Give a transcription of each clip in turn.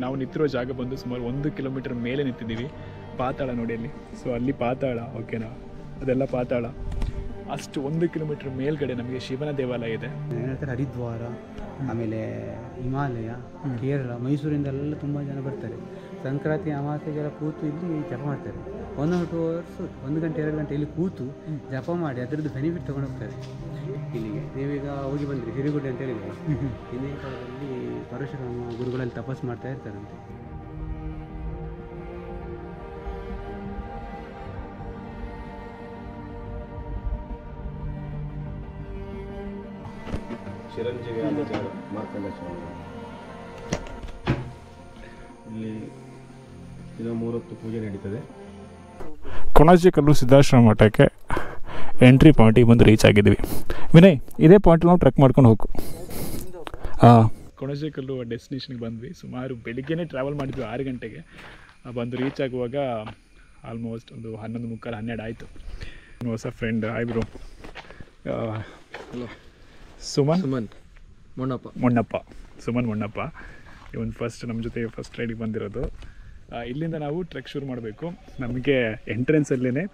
ನಾವು ನಿಂತಿರೋ ಜಾಗ ಬಂದು ಸುಮಾರು 1 ಕಿಲೋಮೀಟರ್ ಮೇಲೆ ನಿಂತಿದ್ದೀವಿ. ಪಾತಾಳ ನೋಡಿ ಅಲ್ಲಿ, ಸೊ ಅಲ್ಲಿ ಪಾತಾಳ, ಓಕೆನಾ, ಅದೆಲ್ಲ ಪಾತಾಳ. ಅಷ್ಟು 1 ಕಿಲೋಮೀಟರ್ ಮೇಲ್ಗಡೆ ನಮಗೆ ಶಿವನ ದೇವಾಲಯ ಇದೆ. ಹರಿದ್ವಾರ, ಆಮೇಲೆ ಹಿಮಾಲಯ, ಕೇರಳ, ಮೈಸೂರಿಂದೆಲ್ಲ ತುಂಬ ಜನ ಬರ್ತಾರೆ. ಸಂಕ್ರಾಂತಿ ಅಮಾವಾಸ್ಯೆಗೆಲ್ಲ ಕೂತು ಇಲ್ಲಿ ಜಪ ಮಾಡ್ತಾರೆ. 1 or 2 hours, 1 ಗಂಟೆ 2 ಗಂಟೆ ಇಲ್ಲಿ ಕೂತು ಜಪ ಮಾಡಿ ಅದರದ್ದು ಬೆನಿಫಿಟ್ ತೊಗೊಂಡು ಹೋಗ್ತಾರೆ ಇಲ್ಲಿಗೆ. ನೀವೀಗ ಹೋಗಿ ಬಂದಿರಿ ಹಿರಿಗುಡ್ಡೆ ಅಂತ ಹೇಳಿದ್ರೆ, ಹಿಂದಿನ ಕಾಲದಲ್ಲಿ ಪರಶುರಾಮ ಗುರುಗಳಲ್ಲಿ ತಪಸ್ಸು ಮಾಡ್ತಾ ಇರ್ತಾರಂತೆ. ಚಿರಂಜೀವಿ ಮಾರ್ಕಂಡ ಸ್ವಾಮಿ ಇಲ್ಲಿ ದಿನ 3 ಹೊತ್ತು ಪೂಜೆ ನಡೀತದೆ. ಕೊಣಾಜೆಕಲ್ಲು ಸಿದ್ಧಾಶ್ರಮ ಮಠಕ್ಕೆ ಎಂಟ್ರಿ ಪಾಯಿಂಟಿಗೆ ಬಂದು ರೀಚ್ ಆಗಿದ್ದೀವಿ. ವಿನಯ್, ಇದೇ ಪಾಯಿಂಟ್ ನಾವು ಟ್ರೆಕ್ ಮಾಡ್ಕೊಂಡು ಹೋಗು. ಹಾಂ, ಕೊಣಾಜೆಕಲ್ಲು ಡೆಸ್ಟಿನೇಷನ್ಗೆ ಬಂದ್ವಿ. ಸುಮಾರು ಬೆಳಿಗ್ಗೆನೇ ಟ್ರಾವೆಲ್ ಮಾಡಿದ್ವಿ, 6 ಗಂಟೆಗೆ ಬಂದು ರೀಚ್ ಆಗುವಾಗ ಆಲ್ಮೋಸ್ಟ್ ಒಂದು 11:45, 12 ಆಯಿತು. ಹೊಸ ಫ್ರೆಂಡ್ ಆಯ್ಬ್ರು ಸುಮನ್ ಮೊಣ್ಣಪ್ಪ ಇವನು ಫಸ್ಟ್ ನಮ್ಮ ಜೊತೆ ಫಸ್ಟ್ ರೈಡಿಗೆ ಬಂದಿರೋದು. ಇಲ್ಲಿಂದ ನಾವು ಟ್ರೆಕ್ ಶುರು ಮಾಡಬೇಕು. ನಮಗೆ ಎಂಟ್ರೆನ್ಸಲ್ಲೇ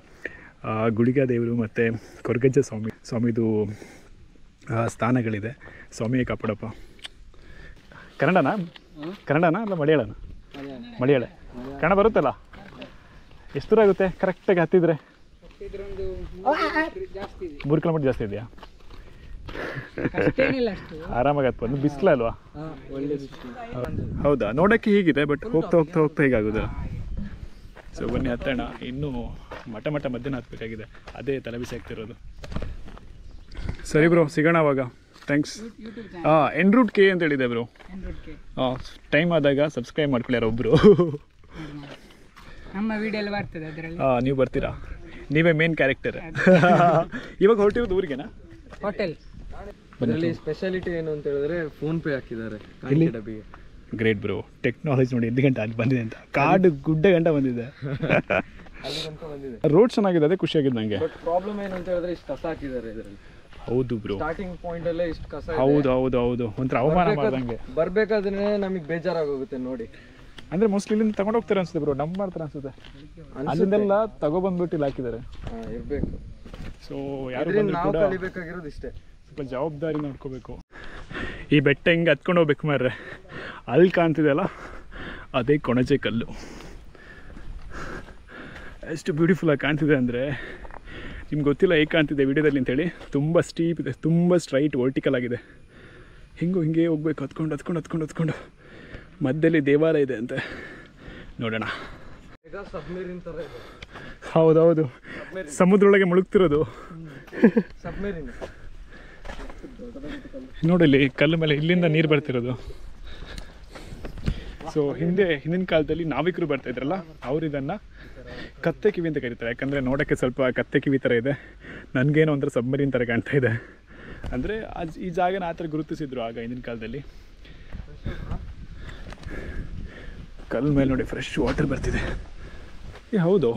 ಗುಳಿಗ ದೇವರು ಮತ್ತು ಕೊರಗಜ್ಜ ಸ್ವಾಮಿದು ಸ್ಥಾನಗಳಿದೆ. ಸ್ವಾಮಿಯೇ ಕಾಪಾಡಪ್ಪ. ಕನ್ನಡನಾ ಅಲ್ಲ ಮಲಯಾಳ ಕನ್ನಡ ಬರುತ್ತಲ್ಲ? ಎಷ್ಟು ದೂರ ಆಗುತ್ತೆ ಕರೆಕ್ಟಾಗಿ ಹತ್ತಿದ್ರೆ? 3 ಕಿಲೋಮೀಟರ್ ಜಾಸ್ತಿ ಇದೆಯಾ? ಆರಾಮಾಗಿ ಹತ್ಬೋದು. ಬಿಸಿಲ ಅಲ್ವಾ? ಹೌದಾ, ನೋಡೋಕ್ಕೆ ಹೀಗಿದೆ, ಬಟ್ ಹೋಗ್ತಾ ಹೀಗಾಗೋದು. ಸೊ ಬನ್ನಿ ಹತ್ತೋಣ. ಇನ್ನೂ ಮಠ ಮಧ್ಯಾಹ್ನ ಹತ್ತಬೇಕಾಗಿದೆ, ಅದೇ ತಲೆ ಬಿಸಿ ಆಗ್ತಿರೋದು. ಸರಿ ಬ್ರೋ, ಸಿಗೋಣ ಅವಾಗ. ಥ್ಯಾಂಕ್ಸ್. ಎನ್ ರೂಟ್ ಕೆ ಅಂತ ಹೇಳಿದೆ ಬ್ರೋ. ಟೈಮ್ ಆದಾಗ ಸಬ್ಸ್ಕ್ರೈಬ್ ಮಾಡ್ಕೊಳ್ಳಿ ಯಾರೊಬ್ಬರು. ನಮ್ಮ ವಿಡಿಯೋ ಎಲ್ಲ ಬರ್ತದೆ ಅದರಲ್ಲಿ. ನೀವು ಬರ್ತೀರಾ? ನೀವೇ ಮೇನ್ ಕ್ಯಾರೆಕ್ಟರ್. ಇವಾಗ ಹೊರಟಿರೋದು ಊರಿಗೆನಾ? ಹೋಟೆಲ್. ಅದರಲ್ಲಿ ಸ್ಪೆಷಾಲಿಟಿ ಏನು ಅಂತ ಹೇಳಿದ್ರೆ ಫೋನ್ ಪೇ ಹಾಕಿದ್ದಾರೆ ಡಬ್ಬಿಗೆ. ಗ್ರೇಟ್ ಬ್ರೋ, ಟೆಕ್ನಾಲಜಿ ನೋಡಿ. 8 ಗಂಟೆ ಅಲ್ಲಿ ಬಂದಿದೆ ಅಂತ, ಕಾಡು ಗುಡ್ಡ ಗಂಟ ಬಂದಿದೆ. ರೋಡ್ ಚೆನ್ನಾಗಿದೆ, ಅದೇ ಖುಷಿಯಾಗಿದೆ ನನಗೆ. ಬಟ್ ಪ್ರಾಬ್ಲಮ್ ಏನು ಅಂತ ಹೇಳಿದ್ರೆ ಇಷ್ಟು ಕಸ ಹಾಕಿದ್ದಾರೆ ಇದರಲ್ಲಿ. ಹೌದು ಬ್ರೋ, ಸ್ಟಾರ್ಟಿಂಗ್ ಪಾಯಿಂಟ್ ಅಲ್ಲೇ ಇಷ್ಟು ಕಸ. ಹೌದು ಒಂಥರ ಅವಮಾನ ಮಾಡ್ದಂಗೆ. ಬರ್ಬೇಕಾದ್ರೆ ನಮಗೆ ಬೇಜಾರಾಗೋಗುತ್ತೆ ನೋಡಿ. ಅಂದ್ರೆ ಮೋಸ್ಟ್ಲಿ ಇಲ್ಲಿಂದ ತಗೊಂಡೋಗ್ತಾರೆ ಅನ್ಸುತ್ತೆ ಬ್ರೋ, ನಮ್ಮ ಮಾಡ್ತಾರೆ ಅನ್ಸುತ್ತೆ. ಅಲ್ಲಿಂದೆಲ್ಲ ತಗೊಬಂದ್ಬಿಟ್ಟು ಇಲ್ಲಿ ಹಾಕಿದ್ದಾರೆ. ಇರಬೇಕು. ಸೊ ಯಾರು ನಾವು ಕಲಿಬೇಕಾಗಿರೋದು ಇಷ್ಟೇ, ಸ್ವಲ್ಪ ಜವಾಬ್ದಾರಿ ನೋಡ್ಕೋಬೇಕು. ಈ ಬೆಟ್ಟ ಹಿಂಗೆ ಹತ್ಕೊಂಡು ಹೋಗ್ಬೇಕು ಮಾರ್ರೆ. ಅಲ್ಲಿ ಕಾಣ್ತಿದೆಯಲ್ಲ, ಅದೇ ಕೊಣಾಜೆಕಲ್ಲು. ಎಷ್ಟು ಬ್ಯೂಟಿಫುಲ್ಲಾಗಿ ಕಾಣ್ತಿದೆ ಅಂದರೆ ನಿಮ್ಗೆ ಗೊತ್ತಿಲ್ಲ ಹೇಗೆ ಕಾಣ್ತಿದೆ ವಿಡಿಯೋದಲ್ಲಿ ಅಂತೇಳಿ. ತುಂಬ ಸ್ಟೀಪ್ ಇದೆ, ತುಂಬ ಸ್ಟ್ರೈಟ್ ವರ್ಟಿಕಲ್ ಆಗಿದೆ. ಹಿಂಗೆ ಹೋಗ್ಬೇಕು, ಹತ್ಕೊಂಡು ಮಧ್ಯದಲ್ಲಿ ದೇವಾಲಯ ಇದೆ ಅಂತೆ. ನೋಡೋಣ. ಸಬ್ಮೆರಿನ್ ಥರ ಇದೆ. ಹೌದೌದು, ಸಮುದ್ರೊಳಗೆ ಮುಳುಗ್ತಿರೋದು. ಸಬ್ಮೆರಿನ್ ನೋಡಿಲ್ಲಿ ಕಲ್ಲು ಮೇಲೆ ಇಲ್ಲಿಂದ ನೀರು ಬರ್ತಿರೋದು. ಸೊ ಹಿಂದಿನ ಕಾಲದಲ್ಲಿ ನಾವಿಕರು ಬರ್ತಾ ಇದ್ರಲ್ಲ, ಅವ್ರು ಇದನ್ನು ಕತ್ತೆ ಕಿವಿ ಅಂತ ಕರೀತಾರೆ. ಯಾಕಂದರೆ ನೋಡೋಕ್ಕೆ ಸ್ವಲ್ಪ ಕತ್ತೆ ಕಿವಿ ಥರ ಇದೆ. ನನಗೇನೋ ಒಂಥರ ಸಬ್ಮರೀನ್ ಥರ ಕಾಣ್ತಾ ಇದೆ. ಅಂದರೆ ಈ ಜಾಗನ ಆ ಥರ ಗುರುತಿಸಿದ್ರು ಆಗ ಹಿಂದಿನ ಕಾಲದಲ್ಲಿ. ಕಲ್ಲು ಮೇಲೆ ನೋಡಿ ಫ್ರೆಶ್ ವಾಟರ್ ಬರ್ತಿದೆ. ಹೌದು,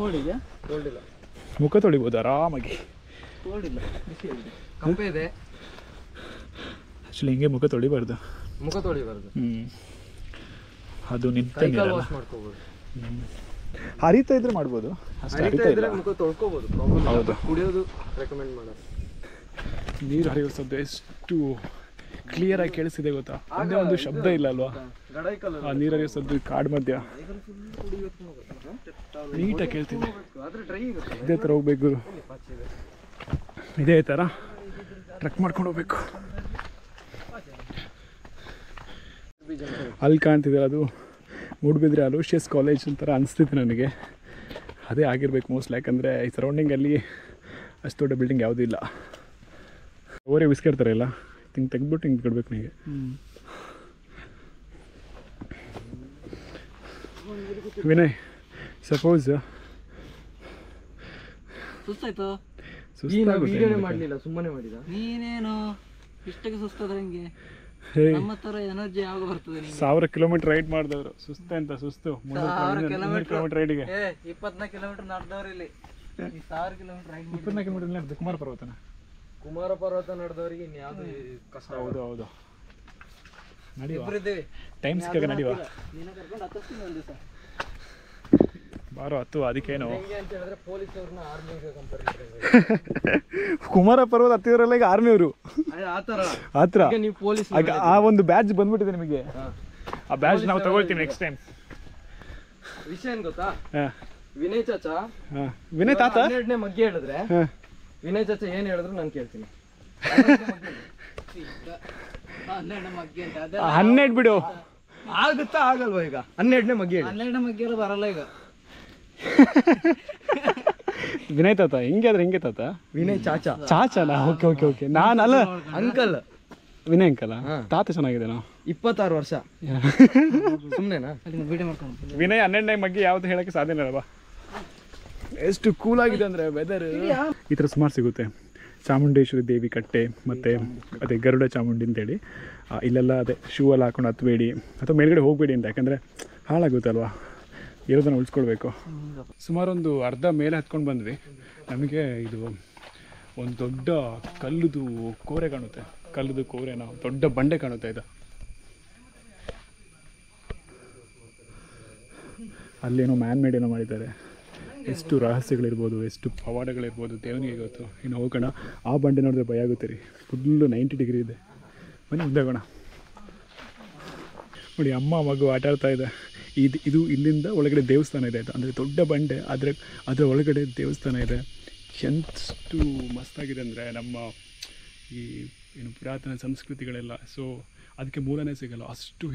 ಮುಖ ತೊಳಿಬೋದು ಆರಾಮಾಗಿ. ಆ್ಯಕ್ಚುಲಿ ಹಿಂಗೆ ಮುಖ ತೊಳಿಬಾರ್ದು. ಅದು ನಿಂತ ಹರಿತಾ ಇದ್ರೆ ಮಾಡ್ಬೋದು, ಅಷ್ಟೇ ಹರಿತಾ ಇದ್ರೆ ಮುಖ ತೊಳ್ಕೋಬಹುದು. ಹೌದು, ಕುಡಿಯೋದು ರೆಕಮೆಂಡ್ ಮಾಡೋದು. ನೀರು ಹರಿಯೋ ಶಬ್ದ ಎಷ್ಟು ಕ್ಲಿಯರ್ ಆಗಿ ಕೇಳಿಸಿದೆ ಗೊತ್ತಾ? ಒಂದೇ ಒಂದು ಶಬ್ದ ಇಲ್ಲ ಅಲ್ವಾ? ಆ ನೀರು ಹರಿಯೋ ಶಬ್ದ ಕಾಡು ಮಧ್ಯ ನೀಟಾಗಿ ಕೇಳ್ತಿದೆ. ಇದೇ ಥರ ಹೋಗ್ಬೇಕು, ಇದೇ ಥರ ಟ್ರೆಕ್ ಮಾಡ್ಕೊಂಡು ಹೋಗ್ಬೇಕು. ಅಲ್ಲಿ ಕಾಣ್ತಿದೆ ಅದು ಮೂಡುಬಿದ್ರೆ ಅಲೋಷಿಯಸ್ ಕಾಲೇಜ್ ಒಂಥರ ಅನಿಸ್ತಿದೆ ನನಗೆ. ಅದೇ ಆಗಿರ್ಬೇಕು ಮೋಸ್ಟ್ಲಿ, ಯಾಕಂದರೆ ಈ ಸರೌಂಡಿಂಗಲ್ಲಿ ಅಷ್ಟು ದೊಡ್ಡ ಬಿಲ್ಡಿಂಗ್ ಯಾವುದೂ ಇಲ್ಲ. ಅವರೇ ಬಿಸ್ಕಿಡ್ತಾರೆ ಎಲ್ಲ, ಹಿಂಗೆ ತೆಗೆದ್ಬಿಟ್ಟು ಹಿಂಗೆ ಕೊಡ್ಬೇಕು ನನಗೆ. ವಿನಯ್, ಸಪೋಸ್ ಸುಸ್ತಾಯ್ತು, ಮಾಡಲಿಲ್ಲ, ಸುಮ್ಮನೆ ಮಾಡಿದ. ನೀನೇನು ಇಷ್ಟಕ್ಕೆ ಸುಸ್ತಾದ್ರೆ ಹೆಂಗೆ? ನಮ್ಮ ತರ ಎನರ್ಜಿ ಯಾವಾಗ ಬರ್ತದೆ? 1000 ಕಿಲೋಮೀಟರ್ ರೈಡ್ ಮಾಡಿದವರು ಸುಸ್ತೆ ಅಂತ ಸುಸ್ತು. 300 ಕಿಲೋಮೀಟರ್ ರೈಡಿಗೆ 24 ಕಿಲೋಮೀಟರ್ ನಡೆದವ್ರು ಇಲ್ಲಿ. 1000 ಕಿಲೋಮೀಟರ್ ರೈಡ್ 24 ಕಿಲೋಮೀಟರ್ ನಡೆದ ಕುಮಾರ ಪರ್ವತ ನಡೆದವರಿಗೆ ಇನ್ಯಾವುದು ಕಷ್ಟ. ಹೌದು. ನಡಿವಾ ಇಬ್ಬರಿದ್ದೀವಿ. ಟೈಮ್ ಸಿಕ್ಕಾಗ ನಡಿವಾ ನಿನ್ನ ಕರ್ಕೊಂಡು ಹತ್ತಿಸ್ತೀನಿ ಒಂದು ದಿವಸ. ಬಾರೋ ಹತ್ತು. ಅದಕ್ಕೇನು ಹೆಂಗೆ ಅಂತ ಹೇಳಿದ್ರೆ ಪೊಲೀಸವ್ರನ್ನ ಆರ್ಮಿಗೆ ಕಂಪೇರ್ ಕುಮಾರ ಪರ್ವತ ಹತ್ತಿರಲ್ಲ ಈಗ ಆರ್ಮಿಯವರು ಆ ಥರ ಆ ಥರ ಈಗ ನೀವು ಪೊಲೀಸ್ ಆ ಒಂದು ಬ್ಯಾಡ್ಜ್ ಬಂದ್ಬಿಟ್ಟಿದೆ ನಿಮಗೆ. ಆ ಬ್ಯಾಡ್ಜ್ ನಾವು ತಗೊಳ್ತೀವಿ ನೆಕ್ಸ್ಟ್ ಟೈಮ್. ವಿಷಯ ಏನ್ ಗೊತ್ತಾ, ಹಾಂ ವಿನಯ್ ಚಾಚಾ ಹಾಂ ವಿನಯ್ ತಾತ 12ನೇ ಮಗ್ಗೆ ಹೇಳಿದ್ರೆ ಹಾಂ ವಿನಯ್ ಚಾಚಾ ಏನ್ ಹೇಳಿದ್ರು ನಾನು ಕೇಳ್ತೀನಿ. ಹನ್ನೆರಡು ಮಗ್ಗೆ ಅಂತ ಅದೇ 12 ಬಿಡು. ಆಗುತ್ತಾ ಆಗಲ್ವಾ? ಈಗ 12ನೇ ಮಗ್ಗೆ ಹೇಳಿ. 12 ಮಗ್ಗೆ ಎಲ್ಲ ಬರಲ್ಲ ಈಗ. ವಿನಯ್ ತಾತ ಹಿಂಗೆ ಆದ್ರೆ ಹಿಂಗೆ ತಾತ ವಿನಯ್ ಚಾಚಾ ಚಾಚನ. Okay okay okay. ನಾನಲ್ಲ ಅಂಕಲ್ ವಿನಯ್ ಅಂಕಲ್ಲ. ತಾತ ಚೆನ್ನಾಗಿದೆ ನಾವು 26 ವರ್ಷ ಸುಮ್ಮನೆನಾ? ಅಲ್ಲಿ ವಿಡಿಯೋ ಮಾಡ್ಕೊಂಡು ವಿನಯ್ 12ನೇ ಬಗ್ಗೆ ಯಾವ್ದು ಹೇಳಕ್ಕೆ ಸಾಧ್ಯ ಇಲ್ಲವಾ? ಎಷ್ಟು ಕೂಲಾಗಿದೆ ಅಂದರೆ ವೆದರ್. ಈ ಥರ ಸುಮಾರು ಸಿಗುತ್ತೆ. ಚಾಮುಂಡೇಶ್ವರಿ ದೇವಿ ಕಟ್ಟೆ ಮತ್ತು ಅದೇ ಗರುಡ ಚಾಮುಂಡಿ ಅಂತೇಳಿ ಇಲ್ಲೆಲ್ಲ ಅದೇ ಶೂ ಎಲ್ಲ ಹಾಕೊಂಡು ಹತ್ತಬೇಡಿ ಅಥವಾ ಮೇಲ್ಗಡೆ ಹೋಗಬೇಡಿ ಅಂತ, ಯಾಕಂದರೆ ಹಾಳಾಗುತ್ತಲ್ವ, ಇರೋದನ್ನು ಉಳಿಸ್ಕೊಳ್ಬೇಕು. ಸುಮಾರೊಂದು ಅರ್ಧ ಮೇಲೆ ಹತ್ಕೊಂಡು ಬಂದ್ವಿ. ನಮಗೆ ಇದು ಒಂದು ದೊಡ್ಡ ಕಲ್ಲುದು ಕೋರೆ ಕಾಣುತ್ತೆ. ಕಲ್ಲುದು ಕೋರೆನ ದೊಡ್ಡ ಬಂಡೆ ಕಾಣುತ್ತೆ. ಇದು ಅಲ್ಲೇನೋ ಮ್ಯಾನ್ ಮೇಡ್ ಏನೋ ಮಾಡಿದ್ದಾರೆ. ಎಷ್ಟು ರಹಸ್ಯಗಳಿರ್ಬೋದು, ಎಷ್ಟು ಪವಾಡಗಳಿರ್ಬೋದು ದೇವನಿಗೆ ಗೊತ್ತು. ಇನ್ನು ಹೋಗೋಣ. ಆ ಬಂಡೆ ನೋಡಿದ್ರೆ ಭಯ ಆಗುತ್ತೆ ರೀ. ಫುಲ್ಲು 90 ಡಿಗ್ರಿ ಇದೆ. ಬನ್ನಿ ಮುಂದೆ ಹೋಗೋಣ. ನೋಡಿ ಅಮ್ಮ ಮಗು ಆಟ ಆಡ್ತಾ ಇದೆ. ಇದು ಇಲ್ಲಿಂದ ಒಳಗಡೆ ದೇವಸ್ಥಾನ ಇದೆ. ಅದು ಅಂದರೆ ದೊಡ್ಡ ಬಂಡೆ, ಅದರ ಒಳಗಡೆ ದೇವಸ್ಥಾನ ಇದೆ. ಎಷ್ಟು ಮಸ್ತಾಗಿದೆ ಅಂದರೆ ನಮ್ಮ ಈ ಏನು ಪುರಾತನ ಸಂಸ್ಕೃತಿಗಳೆಲ್ಲ. ಸೊ ಅದಕ್ಕೆ ಮೂಲನೇ ಸಿಗಲ್ಲ, ಅಷ್ಟು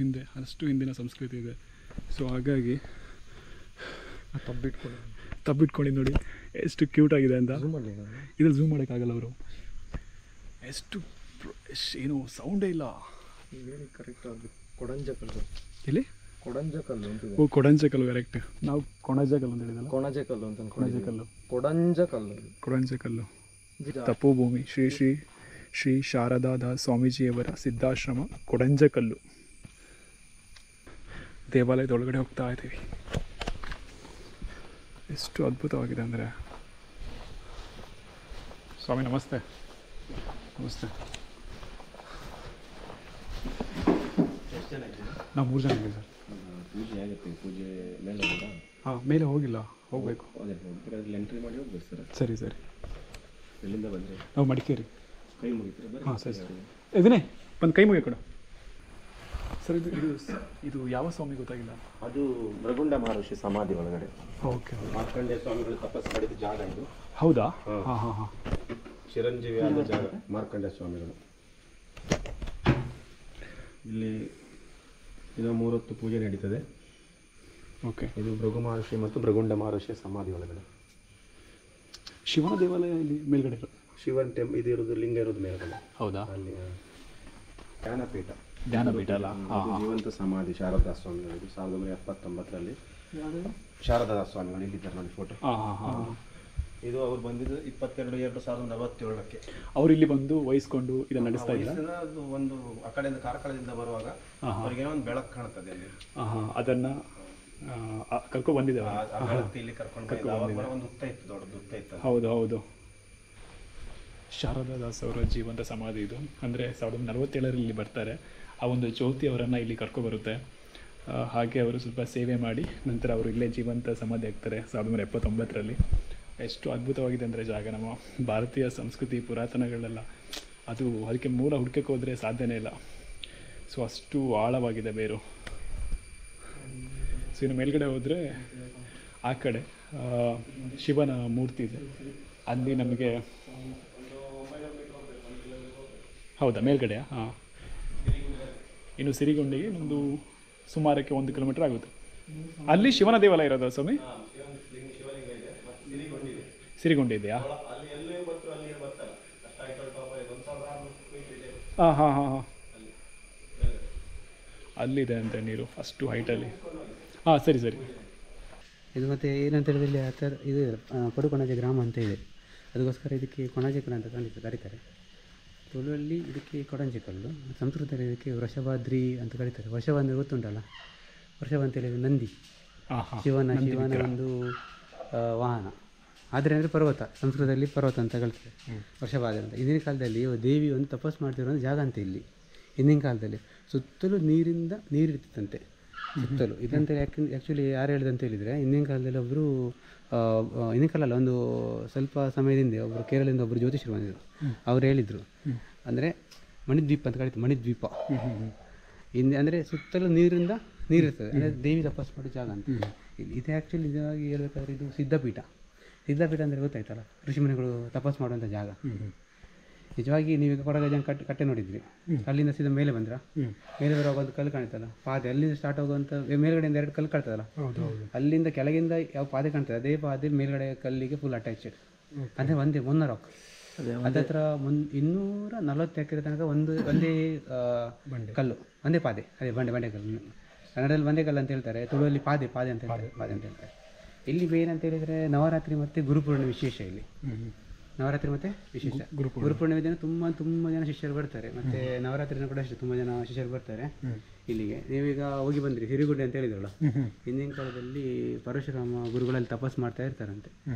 ಹಿಂದಿನ ಸಂಸ್ಕೃತಿ ಇದೆ. ಸೊ ಹಾಗಾಗಿ ತಬ್ಬಿಟ್ಕೊಂಡು ನೋಡಿ ಎಷ್ಟು ಕ್ಯೂಟಾಗಿದೆ ಅಂತ. ಇದ್ರಲ್ಲಿ ಝೂಮ್ ಮಾಡೋಕ್ಕಾಗಲ್ಲ ಅವರು. ಎಷ್ಟು ಏನು ಸೌಂಡೇ ಇಲ್ಲ. ಕರೆಕ್ಟ್ ಆಗಿ ಕೊಡಂಜಕಲ್ಲು. ಇಲ್ಲಿ ಕೊಡಂಜಕಲ್ಲು ಅಂತ. ಓ ಕೊಡಂಜಕಲ್ಲು ಕರೆಕ್ಟ್. ನಾವು ಕೊಣಜಕಲ್ಲು ಅಂತ ಹೇಳಿದಲ್ಲ. ಕೊಣಜಕಲ್ಲು ಅಂತ. ಕೊಣಜಕಲ್ಲು ಕೊಡಂಜಕಲ್ಲು. ತಪೋಭೂಮಿ ಶ್ರೀ ಶಾರದಾದಾಸ್ ಸ್ವಾಮೀಜಿಯವರ ಸಿದ್ಧಾಶ್ರಮ ಕೊಡಂಜಕಲ್ಲು. ದೇವಾಲಯದ ಒಳಗಡೆ ಹೋಗ್ತಾ ಇದ್ದೀವಿ. ಎಷ್ಟು ಅದ್ಭುತವಾಗಿದೆ ಅಂದರೆ. ಸ್ವಾಮಿ ನಮಸ್ತೆ. ನಮಸ್ತೆ. ನಾವು 3 ಜನ ಇದ್ದೀವಿ ಸರ್. ಪೂಜೆ ಆಗುತ್ತೆ. ಪೂಜೆ ಮೇಲೆ ಹೋಗೋದಾ? ಹಾಂ ಮೇಲೆ ಹೋಗಿಲ್ಲ, ಹೋಗಬೇಕು. ಅದೇ ಎಂಟ್ರಿ ಮಾಡಿ ಹೋಗ್ಬೇಕು ಸರ್. ಸರಿ ಸರಿ. ಎಲ್ಲಿಂದ ಬಂದರೆ? ನಾವು ಮಡಿಕೇರಿ. ಕೈ ಮುಗಿತಾರೆ. ಹಾಂ ಸರಿ ಸರಿ. ವಿನಯ್ ಒಂದು ಕೈ ಮುಗಿ ಕೊಡು ಸರ್. ಇದು ಯಾವ ಸ್ವಾಮಿ ಗೊತ್ತಾಗಿಲ್ಲ. ಅದು ಮೃಗುಂಡ ಮಹರ್ಷಿ ಸಮಾಧಿ ಒಳಗಡೆ. ಓಕೆ. ಮಾರ್ಕಂಡೇಯ ಸ್ವಾಮಿಗಳು ತಪಸ್ಸು ಮಾಡಿದ ಜಾಗ ಇದು. ಹೌದಾ? ಹಾಂ ಹಾಂ ಹಾಂ. ಚಿರಂಜೀವಿ ಆದ ಜಾಗ ಮಾರ್ಕಂಡೇಯ ಸ್ವಾಮಿಗಳು. ಇಲ್ಲಿ ಇದು 3 ಹೊತ್ತು ಪೂಜೆ ನಡೀತದೆ. ಓಕೆ. ಇದು ಭೃಗು ಮಹರ್ಷಿ ಮತ್ತು ಭೃಗುಂಡ ಮಹರ್ಷಿಯ ಸಮಾಧಿ ಒಳಗಡೆ. ಶಿವನ ದೇವಾಲಯ ಇಲ್ಲಿ ಮೇಲ್ಗಡೆ. ಶಿವನ್ ಇದು ಇರೋದು ಲಿಂಗ ಇರೋದು ಮೇಲ್ಗಡೆ. ಹೌದಾ? ಅಲ್ಲಿ ಜ್ಞಾನಪೀಠ. ಜ್ಞಾನಪೀಠ ಅಲ್ಲ? ಇದು ಜೀವಂತ ಸಮಾಧಿ ಶಾರದಾಸ್ ಸ್ವಾಮಿಗಳು. 1979ರಲ್ಲಿ ಶಾರದಾಸ್ ಸ್ವಾಮಿಗಳು ಇಲ್ಲಿದ್ದಾರೆ ನೋಡಿ ಫೋಟೋ. ಹಾಂ ಹಾಂ ಹಾಂ. ಇದು ಅವ್ರು ಬಂದಿದ್ದು 22/2/1947. ಅವ್ರು ಇಲ್ಲಿ ಬಂದು ವಹಿಸ್ಕೊಂಡು ಇದನ್ನು ನಡೆಸ್ತಾ ಇದ್ದಾರೆ. ಅದು ಒಂದು ಆ ಕಡೆಯಿಂದ ಕಾರ್ಕಳದಿಂದ ಬರುವಾಗ ಅವ್ರಿಗೇನೋ ಒಂದು ಬೆಳಕು ಕಾಣ್ತದೆ ಅಲ್ಲಿ. ಹಾಂ ಹಾಂ. ಅದನ್ನು ಕರ್ಕೊಂಡು ಬಂದಿದ್ದೇವೆ. ಆ ಬೆಳಕು ಇಲ್ಲಿ ಕರ್ಕೊಂಡು ಬಂದಿದ್ದಾರೆ. ಒಂದು ಹುತ್ತ ಇತ್ತು, ದೊಡ್ಡ ಹುತ್ತ ಇತ್ತು. ಹೌದು ಹೌದು. ಶಾರದಾದಾಸ್ ಅವರ ಜೀವಂತ ಸಮಾಧಿ ಇದು. ಅಂದರೆ 1947ರಲ್ಲಿ ಇಲ್ಲಿ ಬರ್ತಾರೆ. ಆ ಒಂದು ಜ್ಯೋತಿ ಅವರನ್ನು ಇಲ್ಲಿ ಕರ್ಕೊಬರುತ್ತೆ. ಹಾಗೆ ಅವರು ಸ್ವಲ್ಪ ಸೇವೆ ಮಾಡಿ ನಂತರ ಅವರು ಇಲ್ಲೇ ಜೀವಂತ ಸಮಾಧಿ ಆಗ್ತಾರೆ 1979ರಲ್ಲಿ. ಎಷ್ಟು ಅದ್ಭುತವಾಗಿದೆ ಅಂದರೆ ಜಾಗ. ನಮ್ಮ ಭಾರತೀಯ ಸಂಸ್ಕೃತಿ ಪುರಾತನಗಳೆಲ್ಲ ಅದು ಅದಕ್ಕೆ ಮೂಲ ಹುಡುಕಕ್ಕೆ ಹೋದರೆ ಸಾಧ್ಯನೇ ಇಲ್ಲ. ಸೊ ಅಷ್ಟು ಆಳವಾಗಿದೆ ಬೇರು. ಸೊ ಇನ್ನು ಮೇಲ್ಗಡೆ ಹೋದರೆ ಆ ಕಡೆ ಶಿವನ ಮೂರ್ತಿ ಇದೆ. ಅಲ್ಲಿ ನಮಗೆ ಹೌದಾ ಮೇಲ್ಗಡೆಯಾ? ಹಾಂ. ಇನ್ನು ಸಿರಿಗುಂಡಿಗೆ ಒಂದು ಸುಮಾರಕ್ಕೆ 1 ಕಿಲೋಮೀಟರ್ ಆಗುತ್ತೆ. ಅಲ್ಲಿ ಶಿವನ ದೇವಾಲಯ ಇರೋದು ಸ್ವಾಮಿ? ಸಿರಿಗುಂಡಿ ಇದೆಯಾ? ಹಾಂ ಹಾಂ ಹಾಂ ಹಾಂ. ಅಲ್ಲಿದೆ ಅಂತೆ ನೀರು ಅಷ್ಟು ಹೈಟಲ್ಲಿ. ಹಾಂ ಸರಿ ಸರಿ. ಇದು ಮತ್ತು ಏನಂತ ಹೇಳಿದ್ರೆ ಇಲ್ಲಿ ಆ ಥರ ಇದು ಕೊಡುಕೊಣಾಜೆ ಗ್ರಾಮ ಅಂತ ಇದೆ. ಅದಕ್ಕೋಸ್ಕರ ಇದಕ್ಕೆ ಕೊಣಾಜೆಕಲ್ ಅಂತ ಕರೀತಾರೆ. ತುಳುವಲ್ಲಿ ಇದಕ್ಕೆ ಕೊಡಂಜಕಲ್ಲು, ಸಂಸ್ಕೃತದಲ್ಲಿ ಇದಕ್ಕೆ ವೃಷಭಾದ್ರಿ ಅಂತ ಕರೀತಾರೆ. ವೃಷಭ ಅಂದರೆ ಗೊತ್ತುಂಟಲ್ಲ, ವೃಷಭ ಅಂತ ಹೇಳಿದರೆ ನಂದಿ, ಶಿವನ ಒಂದು ವಾಹನ. ಆದರೆ ಅಂದರೆ ಪರ್ವತ, ಸಂಸ್ಕೃತದಲ್ಲಿ ಪರ್ವತ ಅಂತ ಕರೀತಾರೆ ವೃಷಭಾದ್ರಿ ಅಂತ. ಹಿಂದಿನ ಕಾಲದಲ್ಲಿ ದೇವಿ ಒಂದು ತಪಸ್ಸು ಮಾಡ್ತಿರೋ ಜಾಗ ಅಂತ ಇಲ್ಲಿ. ಹಿಂದಿನ ಕಾಲದಲ್ಲಿ ಸುತ್ತಲೂ ನೀರಿರ್ತಿತ್ತಂತೆ ಸುತ್ತಲೂ. ಇದಂತ ಆ್ಯಕ್ಚುಲಿ ಯಾರು ಹೇಳಿದಂತ ಹೇಳಿದರೆ, ಹಿಂದಿನ ಕಾಲದಲ್ಲಿ ಒಬ್ಬರು ಹಿಂದಿನ ಕಾಲಲ್ಲ, ಒಂದು ಸ್ವಲ್ಪ ಸಮಯದಿಂದ ಒಬ್ಬರು ಕೇರಳದಿಂದ ಒಬ್ಬರು ಜ್ಯೋತಿಷರು ಬಂದಿದ್ದರು. ಅವ್ರು ಹೇಳಿದರು, ಅಂದರೆ ಮಣಿದ್ವೀಪ ಅಂತ ಕರೀತಾರೆ, ಮಣಿದ್ವೀಪ ಹಿಂದೆ, ಅಂದರೆ ಸುತ್ತಲೂ ನೀರಿರ್ತದೆ, ಅಂದರೆ ದೇವಿ ತಪಸ್ಸು ಮಾಡೋ ಜಾಗ ಅಂತ. ಇದು ಆ್ಯಕ್ಚುಲಿ ಇದಾಗಿ ಹೇಳ್ಬೇಕಾದ್ರೆ ಇದು ಸಿದ್ಧಪೀಠ ಅಂದರೆ ಗೊತ್ತಾಯ್ತಲ್ಲ, ಋಷಿಮುನಿಗಳು ತಪಸ್ಸು ಮಾಡುವಂಥ ಜಾಗ. ನಿಜವಾಗಿ ನೀವೀಗ ಕೊಡಗಜ್ಜನ ಕಟ್ಟೆ ನೋಡಿದ್ರಿ, ಅಲ್ಲಿಂದ ಸೀದಾ ಮೇಲೆ ಬಂದ್ರ, ಮೇಲೆ ಬರುವಾಗ ಒಂದು ಕಲ್ಲು ಕಾಣ್ತಲ್ಲ ಪಾದೆ, ಅಲ್ಲಿಂದ ಸ್ಟಾರ್ಟ್ ಆಗುವಂಥ ಮೇಲ್ಗಡೆಯಿಂದ 2 ಕಲ್ಲು ಕಾಣ್ತದಲ್ಲ, ಅಲ್ಲಿಂದ ಕೆಳಗಿಂದ ಯಾವ ಪಾದೆ ಕಾಣ್ತದೆ ಅದೇ ಪಾದೆ ಮೇಲ್ಗಡೆ ಕಲ್ಲಿಗೆ ಫುಲ್ ಅಟ್ಯಾಚ್ಡ್, ಅಂದರೆ ಒಂದೇ ರಾಕ್. ಅದತ್ರ 240 ಎಕರೆ ತನಕ ಒಂದೇ ಕಲ್ಲು, ಒಂದೇ ಪಾದೆ, ಅದೇ ಬಂಡೆ ಕಲ್ಲು. ಕನ್ನಡದಲ್ಲಿ ಬಂಡೆ ಕಲ್ಲು ಅಂತ ಹೇಳ್ತಾರೆ, ತುಳುವಲ್ಲಿ ಪಾದೆ ಅಂತ ಹೇಳ್ತಾರೆ. ಇಲ್ಲಿ ಬೇರೆ ಅಂತ ಹೇಳಿದರೆ ನವರಾತ್ರಿ ಮತ್ತು ಗುರುಪೂರ್ಣಿಮೆ ವಿಶೇಷ. ಇಲ್ಲಿ ನವರಾತ್ರಿ ಮತ್ತು ವಿಶೇಷ ಗುರುಪೂರ್ಣಿಮೆ ದಿನ ತುಂಬ ಜನ ಶಿಷ್ಯರು ಬರ್ತಾರೆ, ಮತ್ತು ನವರಾತ್ರಿನ ಕೂಡ ಅಷ್ಟೇ ತುಂಬ ಜನ ಶಿಷ್ಯರು ಬರ್ತಾರೆ ಇಲ್ಲಿಗೆ. ನೀವೀಗ ಹೋಗಿ ಬಂದಿರಿ ಸಿರಿಗುಡ್ಡೆ ಅಂತ ಹೇಳಿದ್ರಲ್ಲ, ಹಿಂದಿನ ಕಾಲದಲ್ಲಿ ಪರಶುರಾಮ ಗುರುಗಳಲ್ಲಿ ತಪಸ್ಸು ಮಾಡ್ತಾ ಇರ್ತಾರಂತೆ.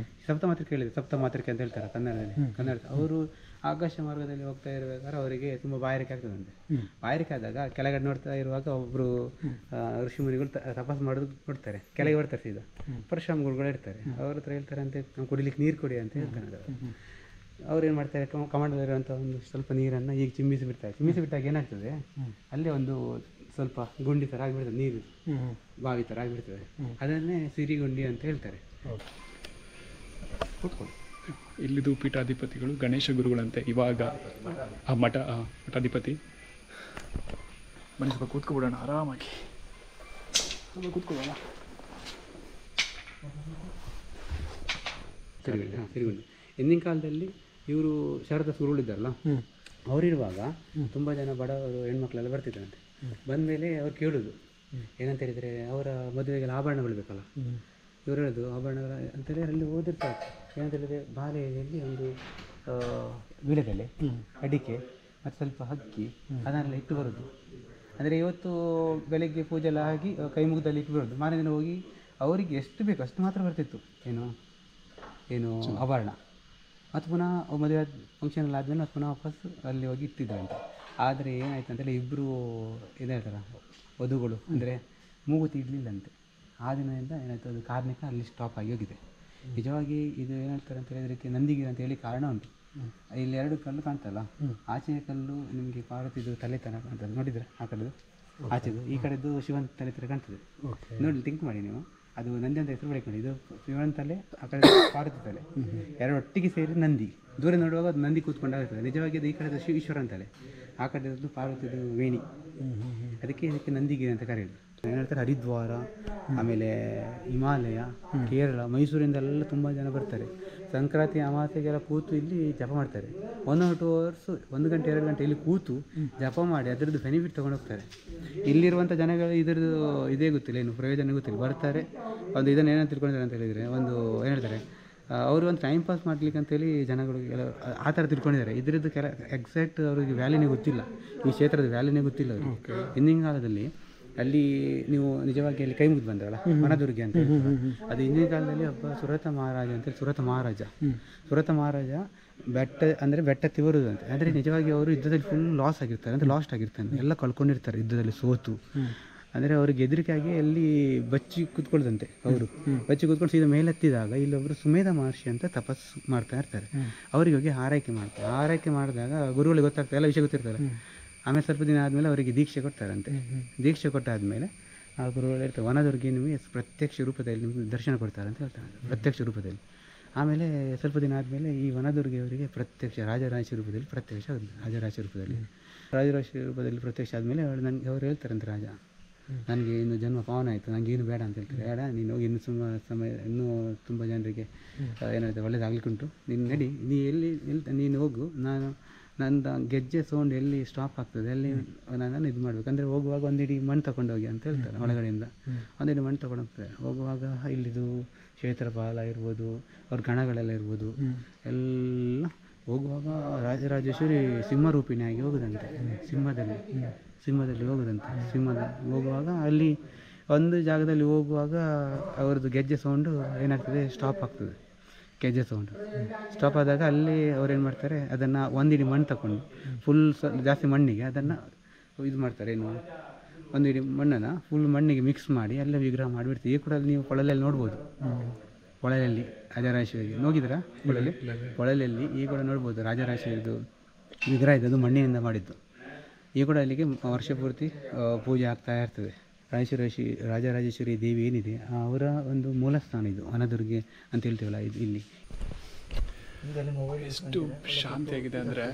ಸಪ್ತಮಾತೃಕೆ ಹೇಳಿದ್ರು, ಸಪ್ತಮಾತೃಕೆ ಅಂತ ಹೇಳ್ತಾರೆ ಕನ್ನಡ. ಅವರು ಆಕಾಶ ಮಾರ್ಗದಲ್ಲಿ ಹೋಗ್ತಾ ಇರಬೇಕಾದ್ರೆ ಅವರಿಗೆ ತುಂಬ ಬಾಯಾರಿಕೆ ಆಗ್ತದಂತೆ. ಬಾಯಾರಿಕೆ ಆದಾಗ ಕೆಳಗಡೆ ನೋಡ್ತಾ ಇರುವಾಗ ಒಬ್ಬರು ಋಷಿಮುನಿಗಳು ತಪಸ್ಸು ಮಾಡೋದು ನೋಡ್ತಾರೆ, ಕೆಳಗೆ ಬರ್ತಾರೆ ಸೀದಾ. ಪರಶುರಾಮ ಗುರುಗಳು ಇರ್ತಾರೆ, ಅವ್ರ ಹತ್ರ ಹೇಳ್ತಾರೆ ಅಂತೆ, ನಾವು ಕುಡಿಲಿಕ್ಕೆ ನೀರು ಕೊಡಿ ಅಂತ ಹೇಳ್ತಾರೆ. ಅವ್ರು ಏನು ಮಾಡ್ತಾರೆ, ಕಮಾಂಡಲ್ಲಿರುವಂಥ ಒಂದು ಸ್ವಲ್ಪ ನೀರನ್ನು ಈಗ ಚಿಮ್ಮಿಸಿ ಬಿಟ್ಟಾಗ ಏನಾಗ್ತದೆ, ಅಲ್ಲೇ ಒಂದು ಸ್ವಲ್ಪ ಗುಂಡಿ ಥರ ಆಗಿಬಿಡ್ತದೆ, ನೀರು ಬಾವಿ ಥರ ಆಗಿಬಿಡ್ತದೆ. ಅದನ್ನೇ ಸಿರಿಗುಂಡಿ ಅಂತ ಹೇಳ್ತಾರೆ. ಕೂತ್ಕೊಳ್ಳಿ. ಇಲ್ಲಿದು ಪೀಠಾಧಿಪತಿಗಳು ಗಣೇಶ ಗುರುಗಳಂತೆ. ಇವಾಗ ಆ ಮಠಾಧಿಪತಿ ಬನ್ನಿ, ಸ್ವಲ್ಪ ಕೂತ್ಕೊಬಿಡೋಣ ಆರಾಮಾಗಿ. ಕೂತ್ಕೊಳ್ಳೋಣ. ಸಿರಿಗುಂಡಿ ಹಿಂದಿನ ಕಾಲದಲ್ಲಿ ಇವರು ಶಾರದಾ ಗುರುಗಳಿದ್ದಾರಲ್ಲ, ಅವರಿರುವಾಗ ತುಂಬ ಜನ ಬಡವರು ಹೆಣ್ಮಕ್ಳೆಲ್ಲ ಬರ್ತಿದ್ರಂತೆ. ಬಂದಮೇಲೆ ಅವ್ರು ಕೇಳೋದು ಏನಂತ ಹೇಳಿದರೆ, ಅವರ ಮದುವೆಗೆಲ್ಲ ಆಭರಣಗಳು ಬೇಕಲ್ಲ, ಇವರು ಹೇಳೋದು ಆಭರಣಗಳ ಅಂತೇಳಿ ಅಲ್ಲಿ ಓದಿರ್ತಾರೆ. ಏನಂತ ಹೇಳಿದರೆ, ಬಾಳೆ ಎಲೆಯಲ್ಲಿ ಒಂದು ವೀಳ್ಯದೆಲೆ, ಅಡಿಕೆ ಮತ್ತು ಸ್ವಲ್ಪ ಹಕ್ಕಿ ಅದನ್ನೆಲ್ಲ ಇಟ್ಟು ಬರೋದು. ಅಂದರೆ ಇವತ್ತು ಬೆಳಗ್ಗೆ ಪೂಜೆ ಎಲ್ಲ ಆಗಿ ಕೈ ಮುಗಿದಲ್ಲಿ ಇಟ್ಟು ಬರೋದು, ಮಾರನೇ ದಿನ ಹೋಗಿ ಅವರಿಗೆ ಎಷ್ಟು ಬೇಕು ಅಷ್ಟು ಮಾತ್ರ ಬರ್ತಿತ್ತು ಏನು ಆಭರಣ. ಮತ್ತು ಪುನಃ ಮದುವೆ ಫಂಕ್ಷನ್ ಎಲ್ಲ ಆದಮೇಲೆ ಮತ್ತು ಪುನಃ ವಾಪಸ್ ಅಲ್ಲಿ ಹೋಗಿ ಇಟ್ಟಿದ್ರಂತೆ. ಆದರೆ ಏನಾಯ್ತು ಅಂತೇಳಿ ಇಬ್ಬರು ಇದೇ ಹೇಳ್ತಾರೆ ವಧುಗಳು, ಅಂದರೆ ಮೂಗುತಿ ಇಡಲಿಲ್ಲಂತೆ. ಆ ದಿನದಿಂದ ಏನಾಯ್ತು, ಅದು ಕಾರ್ಮಿಕ ಅಲ್ಲಿ ಸ್ಟಾಪ್ ಆಗಿ ಹೋಗಿದೆ. ನಿಜವಾಗಿ ಇದು ಏನು ಹೇಳ್ತಾರೆ ಅಂತ ಹೇಳಿದ್ರೆ, ಇದಕ್ಕೆ ನಂದಿಗಿರಿ ಅಂತ ಹೇಳಿ ಕಾರಣ ಉಂಟು. ಇಲ್ಲಿ 2 ಕಲ್ಲು ಕಾಣ್ತಲ್ಲ, ಆಚೆಯ ಕಲ್ಲು ನಿಮಗೆ ಪಾರ್ವತಿದು ತಲೆ ಥರ ಕಾಣ್ತದೆ, ನೋಡಿದರೆ ಆ ಕಡೆದು ಆಚೆದು, ಈ ಕಡೆದು ಶಿವನ ತಲೆ ಥರ ಕಾಣ್ತದೆ. ನೋಡಿ ಥಿಂಕ್ ಮಾಡಿ ನೀವು, ಅದು ನಂದಿ ಅಂತ ಹೆಸರು ಬೆಳಕು. ಇದು ಶಿವನ ತಲೆ, ಆ ಕಡೆ ಪಾರ್ವತಿ ತಲೆ, 2 ಒಟ್ಟಿಗೆ ಸೇರಿ ನಂದಿ. ದೂರ ನೋಡುವಾಗ ಅದು ನಂದಿ ಕೂತ್ಕೊಂಡಾಗ್ತದೆ. ನಿಜವಾಗಿ ಅದು ಈ ಕಡೆದು ಈಶ್ವರನ ತಲೆ, ಆ ಕಡೆದು ಪಾರ್ವತಿದು ವೇಣಿ. ಇದಕ್ಕೆ ನಂದಿಗಿರಿ ಅಂತ ಕರೆಯೋದು. ಏನು ಹೇಳ್ತಾರೆ, ಹರಿದ್ವಾರ, ಆಮೇಲೆ ಹಿಮಾಲಯ, ಕೇರಳ, ಮೈಸೂರಿಂದೆಲ್ಲ ತುಂಬ ಜನ ಬರ್ತಾರೆ. ಸಂಕ್ರಾಂತಿ ಅಮಾವಾಸ್ಯೆಗೆಲ್ಲ ಕೂತು ಇಲ್ಲಿ ಜಪ ಮಾಡ್ತಾರೆ. 1 or 2 hours, 1 ಗಂಟೆ 2 ಗಂಟೆ ಇಲ್ಲಿ ಕೂತು ಜಪ ಮಾಡಿ ಅದರದ್ದು ಬೆನಿಫಿಟ್ ತೊಗೊಂಡು ಹೋಗ್ತಾರೆ. ಇಲ್ಲಿರುವಂಥ ಜನಗಳು ಇದರದ್ದು ಇದೇ ಗೊತ್ತಿಲ್ಲ, ಏನು ಪ್ರಯೋಜನ ಗೊತ್ತಿಲ್ಲ. ಬರ್ತಾರೆ, ಒಂದು ಇದನ್ನು ಏನಂತ ತಿಳ್ಕೊಂಡಿದ್ದಾರೆ ಅಂತ ಹೇಳಿದರೆ, ಒಂದು ಏನು ಹೇಳ್ತಾರೆ, ಅವರು ಒಂದು ಟೈಮ್ ಪಾಸ್ ಮಾಡಲಿಕ್ಕೆ ಅಂತೇಳಿ ಜನಗಳಿಗೆಲ್ಲ ಆ ಥರ ತಿಳ್ಕೊಂಡಿದ್ದಾರೆ. ಇದರದ್ದು ಎಕ್ಸಾಕ್ಟ್ ಅವರಿಗೆ ವ್ಯಾಲ್ಯೂನೇ ಗೊತ್ತಿಲ್ಲ, ಈ ಕ್ಷೇತ್ರದ ವ್ಯಾಲ್ಯೂನೇ ಗೊತ್ತಿಲ್ಲ ಅವರಿಗೆ. ಹಿಂದಿನ ಕಾಲದಲ್ಲಿ ಅಲ್ಲಿ ನೀವು ನಿಜವಾಗಿ ಅಲ್ಲಿ ಕೈ ಮುಗಿದು ಬಂದ್ರಲ್ಲ, ವನದುರ್ಗೆ ಅಂತ ಹೇಳ್ತಾರೆ, ಅದು ಹಿಂದಿನ ಕಾಲದಲ್ಲಿ ಒಬ್ಬ ಸುರತ ಮಹಾರಾಜ ಬೆಟ್ಟ ತಿವರುದಂತೆ. ಅಂದರೆ ನಿಜವಾಗಿ ಅವರು ಯುದ್ಧದಲ್ಲಿ ಫುಲ್ ಲಾಸ್ಟ್ ಆಗಿರ್ತಾರೆ, ಎಲ್ಲ ಕಳ್ಕೊಂಡಿರ್ತಾರೆ ಯುದ್ಧದಲ್ಲಿ ಸೋತು. ಅಂದರೆ ಅವ್ರಿಗೆ ಹೆದರಿಕೆಯಾಗಿ ಅಲ್ಲಿ ಬಚ್ಚಿ ಕೂತ್ಕೊಳ್ದಂತೆ. ಅವರು ಬಚ್ಚಿ ಕೂತ್ಕೊಂಡು ಸೀದಾ ಮೇಲೆತ್ತಿದಾಗ ಇಲ್ಲೊಬ್ಬರು ಸುಮೇಧ ಮಹರ್ಷಿ ಅಂತ ತಪಸ್ಸು ಮಾಡ್ತಾ ಇರ್ತಾರೆ. ಅವರಿಗೆ ಹೋಗಿ ಆರೈಕೆ ಮಾಡಿದಾಗ ಗುರುಗಳಿಗೆ ಗೊತ್ತಾಗ್ತದೆ, ಎಲ್ಲ ವಿಷಯ ಗೊತ್ತಿರ್ತಾರೆ. ಆಮೇಲೆ ಸ್ವಲ್ಪ ದಿನ ಆದಮೇಲೆ ಅವರಿಗೆ ದೀಕ್ಷೆ ಕೊಡ್ತಾರಂತೆ. ದೀಕ್ಷೆ ಕೊಟ್ಟಾದಮೇಲೆ ಆ ಗುರುಗಳು ಹೇಳ್ತಾರೆ, ವನದುರ್ಗೆ ನಿಮಗೆ ಪ್ರತ್ಯಕ್ಷ ರೂಪದಲ್ಲಿ ನಿಮಗೆ ದರ್ಶನ ಕೊಡ್ತಾರೆ ಅಂತ ಹೇಳ್ತಾರೆ, ಪ್ರತ್ಯಕ್ಷ ರೂಪದಲ್ಲಿ. ಆಮೇಲೆ ಸ್ವಲ್ಪ ದಿನ ಆದಮೇಲೆ ಈ ವನದುರ್ಗೆ ಅವರಿಗೆ ಪ್ರತ್ಯಕ್ಷ ರಾಜರಾಶಿ ರೂಪದಲ್ಲಿ ಪ್ರತ್ಯಕ್ಷ ಆದಮೇಲೆ ಅವ್ರು ಹೇಳ್ತಾರಂತೆ, ರಾಜ ನನಗೆ ಇನ್ನು ಜನ್ಮ ಪಾವನ ಆಯಿತು, ನನಗೆ ಏನು ಬೇಡ ಅಂತ ಹೇಳ್ತಾರೆ. ಬೇಡ, ನೀನು ಹೋಗಿ ಇನ್ನೂ ತುಂಬ ಜನರಿಗೆ ಏನಾಯ್ತು ಒಳ್ಳೇದಾಗಲಿಕ್ಕುಂಟು, ನೀನು ನಡಿ, ನೀನು ಹೋಗು, ನನ್ನ ಗೆಜ್ಜೆ ಸೌಂಡ್ ಎಲ್ಲಿ ಸ್ಟಾಪ್ ಆಗ್ತದೆ ಅಲ್ಲಿ ನನ್ನನ್ನು ಇದು ಮಾಡಬೇಕಂದ್ರೆ ಹೋಗುವಾಗ ಒಂದಿಡಿ ಮಣ್ಣು ತಗೊಂಡು ಹೋಗಿ ಅಂತ ಹೇಳ್ತಾರೆ. ಒಳಗಡೆಯಿಂದ ಒಂದಿಡಿ ಮಣ್ಣು ತೊಗೊಂಡು ಹೋಗ್ತಾರೆ. ಹೋಗುವಾಗ ಇಲ್ಲಿದು ಕ್ಷೇತ್ರಪಾಲ ಇರ್ಬೋದು, ಅವ್ರ ಗಣಗಳೆಲ್ಲ ಇರ್ಬೋದು, ಎಲ್ಲ ಹೋಗುವಾಗ ರಾಜರಾಜೇಶ್ವರಿ ಸಿಂಹರೂಪಿಣಿಯಾಗಿ ಹೋಗುದಂತೆ. ಸಿಂಹದಲ್ಲಿ ಹೋಗುವಾಗ ಅಲ್ಲಿ ಒಂದು ಜಾಗದಲ್ಲಿ ಹೋಗುವಾಗ ಅವ್ರದ್ದು ಗೆಜ್ಜೆ ಸೌಂಡು ಏನಾಗ್ತದೆ, ಸ್ಟಾಪ್ ಆಗ್ತದೆ. ಗೆಜ್ಜೆ ಸೌಂಡು ಸ್ಟಾಪ್ ಆದಾಗ ಅಲ್ಲಿ ಅವ್ರು ಏನು ಮಾಡ್ತಾರೆ, ಅದನ್ನು ಒಂದಿಡಿ ಮಣ್ಣು ತಗೊಂಡು ಫುಲ್ ಜಾಸ್ತಿ ಮಣ್ಣಿಗೆ ಅದನ್ನು ಇದು ಮಾಡ್ತಾರೆ, ಏನು ಒಂದು ಇಡೀ ಮಣ್ಣನ್ನು ಫುಲ್ ಮಣ್ಣಿಗೆ ಮಿಕ್ಸ್ ಮಾಡಿ ಎಲ್ಲ ವಿಗ್ರಹ ಮಾಡಿಬಿಡ್ತೀವಿ. ಈ ಕೂಡ ನೀವು ಕೊಳಲಲ್ಲಿ ನೋಡ್ಬೋದು, ಕೊಳಲಲ್ಲಿ ರಾಜರಾಜೇಶ್ವರಿ ನೋಡಿದ್ರಾ? ಕೊಳಲಲ್ಲಿ ಈ ಕೂಡ ನೋಡ್ಬೋದು ರಾಜರಾಜೇಶ್ವರಿದು ವಿಗ್ರಹ ಇದೆ, ಅದು ಮಣ್ಣಿನಿಂದ ಮಾಡಿದ್ದು. ಈ ಕೂಡ ಅಲ್ಲಿಗೆ ವರ್ಷ ಪೂರ್ತಿ ಪೂಜೆ ಆಗ್ತಾ ಇರ್ತದೆ. ರಾಜರಾಜೇಶ್ವರಿ ದೇವಿ ಏನಿದೆ ಅವರ ಒಂದು ಮೂಲ ಸ್ಥಾನ ಇದು, ವನದುರ್ಗೆ ಅಂತ ಹೇಳ್ತೀವಲ್ಲ ಇದು. ಇಲ್ಲಿ ಎಷ್ಟು ಶಾಂತಿಯಾಗಿದೆ ಅಂದರೆ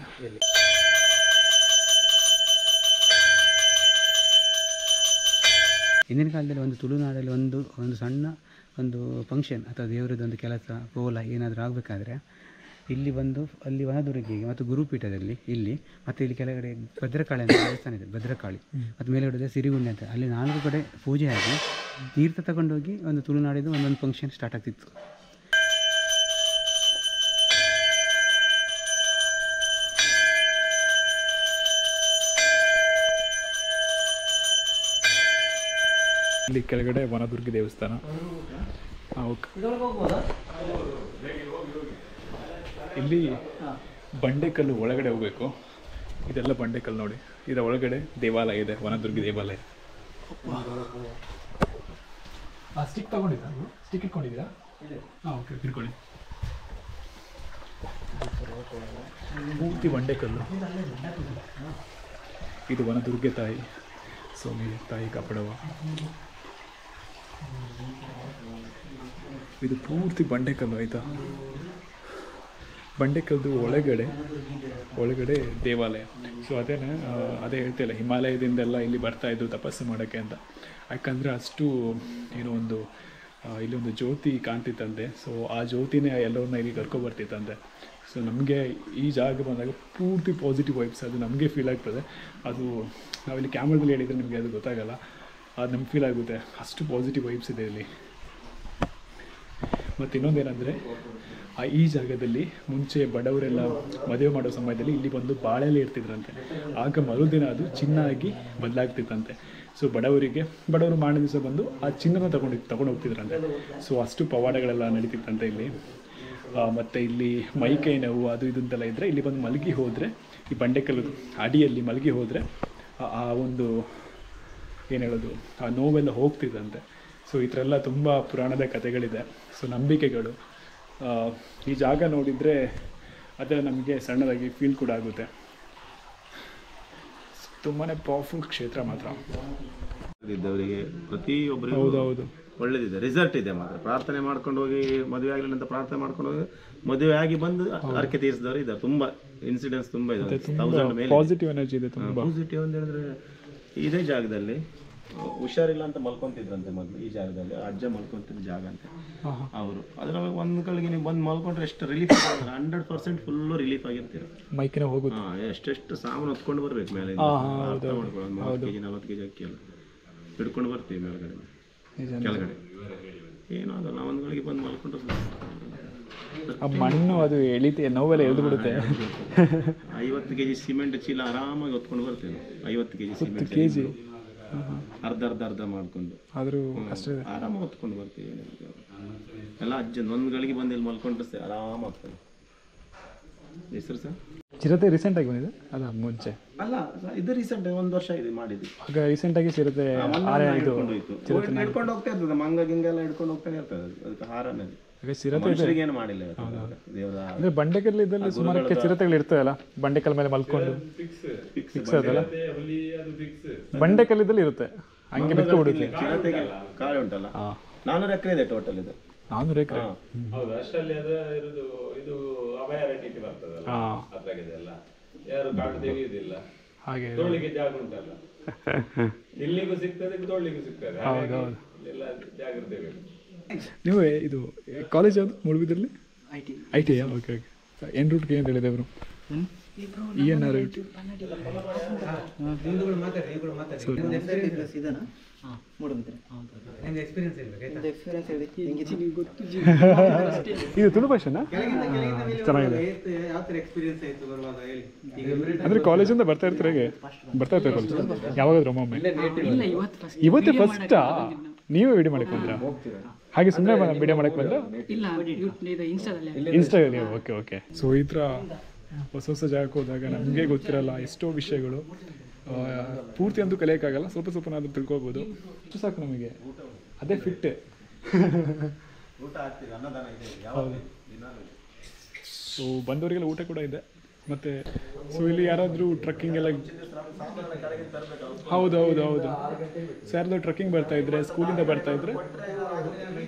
ಹಿಂದಿನ ಕಾಲದಲ್ಲಿ ಒಂದು ತುಳುನಾಡಲ್ಲಿ ಒಂದು ಸಣ್ಣ ಒಂದು ಫಂಕ್ಷನ್ ಅಥವಾ ದೇವರದ್ದು ಒಂದು ಕೆಲಸ ಕೋಲ ಏನಾದರೂ ಆಗಬೇಕಾದ್ರೆ ಇಲ್ಲಿ ಬಂದು ಅಲ್ಲಿ ವನದುರ್ಗಿಗೆ ಮತ್ತು ಗುರುಪೀಠದಲ್ಲಿ ಇಲ್ಲಿ ಮತ್ತು ಇಲ್ಲಿ ಕೆಳಗಡೆ ಭದ್ರಕಾಳಿ ಅಂತ ದೇವಸ್ಥಾನ ಇದೆ, ಭದ್ರಕಾಳಿ ಮತ್ತು ಮೇಲ್ಗಡೆ ಸಿರಿಗುಂಡೆ ಅಂತ, ಅಲ್ಲಿ 4 ಕಡೆ ಪೂಜೆ ಆಗಿ ತೀರ್ಥ ತಗೊಂಡೋಗಿ ಒಂದು ತುಳುನಾಡಿದ್ದು ಒಂದೊಂದು ಫಂಕ್ಷನ್ ಸ್ಟಾರ್ಟ್ ಆಗ್ತಿತ್ತು. ಇಲ್ಲಿ ಕೆಳಗಡೆ ವನದುರ್ಗಿ ದೇವಸ್ಥಾನ. ಇಲ್ಲಿ ಬಂಡೆಕಲ್ಲು ಒಳಗಡೆ ಹೋಗಬೇಕು. ಇದೆಲ್ಲ ಬಂಡೆಕಲ್ಲು ನೋಡಿ. ಇದರ ಒಳಗಡೆ ದೇವಾಲಯ ಇದೆ, ವನದುರ್ಗಿ ದೇವಾಲಯ. ಸ್ಟಿಕ್ ತಗೊಂಡಿದ್ದ, ಸ್ಟಿಕ್ ಇಟ್ಕೊಂಡಿದ್ದೀರಾ? ಹಾಂ, ಓಕೆ, ಇಟ್ಕೊಳ್ಳಿ. ಪೂರ್ತಿ ಬಂಡೆಕಲ್ಲು. ಇದು ವನದುರ್ಗೆ ತಾಯಿ, ಸೋಮಿ ತಾಯಿ ಕಾಪಾಡವ. ಇದು ಪೂರ್ತಿ ಬಂಡೆಕಲ್ಲು, ಆಯಿತಾ? ಬಂಡೆಕಲ್ಲು ಒಳಗಡೆ ದೇವಾಲಯ. ಸೊ ಅದೇ ಹೇಳ್ತಿಲ್ಲ, ಹಿಮಾಲಯದಿಂದೆಲ್ಲ ಇಲ್ಲಿ ಬರ್ತಾಯಿದ್ರು ತಪಸ್ಸು ಮಾಡೋಕ್ಕೆ ಅಂತ. ಯಾಕಂದರೆ ಅಷ್ಟು ಏನೋ ಒಂದು ಇಲ್ಲಿ ಒಂದು ಜ್ಯೋತಿ ಕಾಣ್ತಿತ್ತಂತೆ. ಸೊ ಆ ಜ್ಯೋತಿನೇ ಎಲ್ಲರನ್ನ ಇಲ್ಲಿ ಕರ್ಕೊಬರ್ತಿತ್ತಂತೆ. ಸೊ ನಮಗೆ ಈ ಜಾಗ ಬಂದಾಗ ಪೂರ್ತಿ ಪಾಸಿಟಿವ್ ವೈಬ್ಸ್ ಅದು ನಮಗೆ ಫೀಲ್ ಆಗ್ತದೆ. ಅದು ನಾವಿಲ್ಲಿ ಕ್ಯಾಮ್ರಾದಲ್ಲಿ ಹೇಳಿದರೆ ನಿಮಗೆ ಅದು ಗೊತ್ತಾಗಲ್ಲ, ಅದು ನಮ್ಗೆ ಫೀಲ್ ಆಗುತ್ತೆ. ಅಷ್ಟು ಪಾಸಿಟಿವ್ ವೈಬ್ಸ್ ಇದೆ ಇಲ್ಲಿ. ಮತ್ತು ಇನ್ನೊಂದೇನೆಂದರೆ ಈ ಜಾಗದಲ್ಲಿ ಮುಂಚೆ ಬಡವರೆಲ್ಲ ಮದುವೆ ಮಾಡೋ ಸಮಯದಲ್ಲಿ ಇಲ್ಲಿ ಬಂದು ಬಾಳೆಲೆ ಇರ್ತಿದ್ರಂತೆ. ಆಗ ಮರುದಿನ ಅದು ಚಿನ್ನ ಆಗಿ ಬದಲಾಗ್ತಿತ್ತಂತೆ. ಸೊ ಬಡವರು ಮಾರನೇ ದಿವಸ ಬಂದು ಆ ಚಿನ್ನನ ತಗೊಂಡು ಹೋಗ್ತಿದ್ರಂತೆ. ಸೊ ಅಷ್ಟು ಪವಾಡಗಳೆಲ್ಲ ನಡೀತಿತ್ತಂತೆ ಇಲ್ಲಿ. ಮತ್ತು ಇಲ್ಲಿ ಮೈಕೈ ನೋವು ಅದು ಇದು ಅಂತೆಲ್ಲ ಇದ್ದರೆ ಇಲ್ಲಿ ಬಂದು ಮಲಗಿ ಹೋದರೆ, ಈ ಬಂಡೆಕಲ್ಲು ಅಡಿಯಲ್ಲಿ ಮಲಗಿ ಹೋದರೆ ಆ ಒಂದು ಏನು ಹೇಳೋದು, ಆ ನೋವೆಲ್ಲ ಹೋಗ್ತಿದ್ದಂತೆ. ಸೊ ಈ ಥರ ಎಲ್ಲ ತುಂಬ ಪುರಾಣದ ಕಥೆಗಳಿದೆ. ಸೊ ನಂಬಿಕೆಗಳು. ಈ ಜಾಗ ನೋಡಿದರೆ ಅದರ ನಮಗೆ ಸಣ್ಣದಾಗಿ ಫೀಲ್ ಕೂಡ ಆಗುತ್ತೆ. ತುಂಬಾ ಪವರ್ಫುಲ್ ಕ್ಷೇತ್ರ ಮಾತ್ರ. ಇದ್ದವರಿಗೆ ಪ್ರತಿಯೊಬ್ಬರಿಗೂ ಹೌದೌದು ಒಳ್ಳೇದಿದೆ, ರಿಸಲ್ಟ್ ಇದೆ ಮಾತ್ರ. ಪ್ರಾರ್ಥನೆ ಮಾಡ್ಕೊಂಡು ಹೋಗಿ ಮದುವೆ ಆಗಲಿಲ್ಲ ಅಂತ ಪ್ರಾರ್ಥನೆ ಮಾಡ್ಕೊಂಡು ಹೋಗಿ ಮದುವೆ ಆಗಿ ಬಂದು ಹರಕೆ ತೀರಿಸಿದವರು ಇದ್ದಾರೆ. ತುಂಬ ಇನ್ಸಿಡೆನ್ಸ್ ತುಂಬ ಇದೆ. ಪಾಸಿಟಿವ್ ಎನರ್ಜಿ ಇದೆ. ಪಾಸಿಟಿವ್ ಅಂತ ಹೇಳಿದ್ರೆ ಇದೇ ಜಾಗದಲ್ಲಿ ಹುಷಾರಿಲ್ಲ ಅಂತ ಮಲ್ಕೊಂತಿದ್ರಂತೆ ಮೊದಲು. ಈ ಜಾಗದಲ್ಲಿ ಅಜ್ಜ ಮಲ್ಕೊಂತಿದ್ದ ಜಾಗ ಅಂತೆ ಅವರು. ಅದ್ರ ಒಂದು ಕಡೆಗೆ ನೀವು ಬಂದು ಮಲ್ಕೊಂಡ್ರೆ ಎಷ್ಟು ರಿಲೀಫ್ 100% ಫುಲ್ಲು ರಿಲೀಫ್ ಆಗಿರ್ತೀರ. ಮೈಕಿನ ಹೋಗುತ್ತೆ. ಎಷ್ಟೆಷ್ಟು ಸಾಮಾನು ಹೊತ್ಕೊಂಡು ಬರ್ಬೇಕು ಮೇಲೆ, 30 kg 40 kg ಅಕ್ಕಿ ಎಲ್ಲ ಹಿಡ್ಕೊಂಡು ಬರ್ತೀವಿ ಮೇಲ್ಗಡೆ ಕೆಳಗಡೆ. ಏನಾಗಲ್ಲ, ಒಂದು ಗಳಿಗೆ ಬಂದು ಮಲ್ಕೊಂಡ್ರೆ ಮಣ್ಣು ಅದು ಎಳಿತೆ, ನೋವೆಲ್ಲ ಎಳೆದು ಬಿಡುತ್ತೆ. 50 kg ಸಿಮೆಂಟ್ ಚೀಲ ಆರಾಮಾಗಿ ಹೊತ್ಕೊಂಡು ಬರ್ತೀವಿ. 50 kg ಸಿಮೆಂಟ್ kg ಅರ್ಧ ಮಾಡ್ಕೊಂಡು ಆದರೂ ಅಷ್ಟೇ ಆರಾಮಾಗಿ ಹೊತ್ಕೊಂಡು ಬರ್ತೀವಿ. ಎಲ್ಲ ಅಜ್ಜನ್ ಒಂದು ಗಳಿಗೆ ಬಂದು ಇಲ್ಲಿ ಮಲ್ಕೊಂಡ್ರೆ ಆರಾಮಾಗ್ತದೆ. ಹೆಸರು ಸರ್ ಚಿರತೆ ರೀಸೆಂಟ್ ಆಗಿ ಬಂದಿದೆ ಅಲ್ಲ? ಮುಂಚೆ ಅಲ್ಲ, ಇದು ರೀಸೆಂಟ್ 1 ವರ್ಷ ಇದೆ ಮಾಡಿದ್ದು. ಆಗ ರೀಸೆಂಟ್ ಆಗಿ ಚಿರತೆ ಹಿಡ್ಕೊಂಡು ಹೋಗ್ತಾ ಇರ್ತದೆ, ಮಂಗ ಗಿಂಗ ಎಲ್ಲ ಹಿಡ್ಕೊಂಡು ಹೋಗ್ತಾನೆ ಇರ್ತದೆ. ಅದಕ್ಕೆ ಹಾರನೇ ಏನು ಮಾಡಿಲ್ಲ ದೇವರ. ಅಂದ್ರೆ ಬಂಡೆಕಲ್ಲಿದ್ದಲ್ಲಿ ಸುಮಾರು ಚಿರತೆಗಳು ಇರ್ತದಲ್ಲ, ಬಂಡೆಕಲ್ ಮೇಲೆ ಮಲ್ಕೊಂಡು ಫಿಕ್ಸ್ ಅದಲ್ಲ, ಬಂಡೆಕಲ್ಲಿದ್ದಲ್ಲಿ ಇರುತ್ತೆ ಹಂಗೆ ಬಿಟ್ಟು ಬಿಡುತ್ತೆ. ಚಿರತೆಗೆ ಕಾಳು ಉಂಟಲ್ಲ, 400 ಎಕರೆ ಇದೆ ಟೋಟಲ್. ಇದು 400 ಎಕರೆ. ಹೌದು, ಅಷ್ಟರಲ್ಲಿ ಇದು ಅಭಯಾರಣ್ಯಕ್ಕೆ ಬರ್ತದಲ್ಲ, ಅದ್ರಾಗಿದೆಲ್ಲ ಯಾರು ಕಾಡು ತೆಗೆಯುವುದಿಲ್ಲ. ಹಾಗೆ ತೊಳ್ಳಿಗೆ ಜಾಗ ಉಂಟಲ್ಲ, ಇಲ್ಲಿಗೂ ಸಿಗ್ತದೆ ತೊಳ್ಳಿಗೂ ಸಿಗ್ತದೆ. ಎಲ್ಲ ಜಾಗ್ರತೆ ಬೇಕು. ನೀವು ಇದು ಕಾಲೇಜ್ ಯಾವುದು ಮೂಡುಬಿದ್ರಲ್ಲಿ? ITI. Okay okay. ಏನು ರೂಟ್ಗೆ ಏನು ಹೇಳಿದೆ ಅವರು? ENR route. ಇದು ತುಳು ಭಾಷೆನಾ? ಚೆನ್ನಾಗಿದೆ. ಅಂದರೆ ಕಾಲೇಜಿಂದ ಬರ್ತಾ ಇರ್ತಾರೆ, ಹೇಗೆ ಬರ್ತಾ ಇರ್ತಾರೆ ಕಾಲೇಜ್? ಯಾವಾಗಾದ್ರೂ ಒಮ್ಮೊಮ್ಮೆ? ಇವತ್ತೇ ಫಸ್ಟಾ ನೀವೇ ವಿಡಿಯೋ ಮಾಡಕ್ಕೆ ಬಂದ್ರಾ? ಹಾಗೆ ಸುಮ್ಮನೆ ವಿಡಿಯೋ ಮಾಡಕ್ಕೆ ಬಂದ್ರೆ ಇನ್ಸ್ಟಾಗ್ರಾಮ್. Okay okay. ಸೊ ಈ ಥರ ಹೊಸ ಜಾಗಕ್ಕೆ ಹೋದಾಗ ನಮಗೆ ಗೊತ್ತಿರಲ್ಲ ಎಷ್ಟೋ ವಿಷಯಗಳು. ಪೂರ್ತಿ ಅಂತೂ ಕಲಿಯೋಕ್ಕಾಗಲ್ಲ, ಸ್ವಲ್ಪ ಸ್ವಲ್ಪನಾದ್ರೂ ತಿಳ್ಕೊಬೋದು. ಅಷ್ಟು ಸಾಕು ನಮಗೆ, ಅದೇ ಫಿಟ್. ಸೊ ಬಂದವರಿಗೆಲ್ಲ ಊಟ ಕೂಡ ಇದೆ. ಮತ್ತು ಸೊ ಇಲ್ಲಿ ಯಾರಾದರೂ ಟ್ರಕ್ಕಿಂಗ್ ಎಲ್ಲ, ಹೌದು ಸೊ ಯಾರಾದರೂ ಟ್ರಕ್ಕಿಂಗ್ ಬರ್ತಾಯಿದ್ರೆ, ಸ್ಕೂಲಿಂದ ಬರ್ತಾಯಿದ್ರೆ,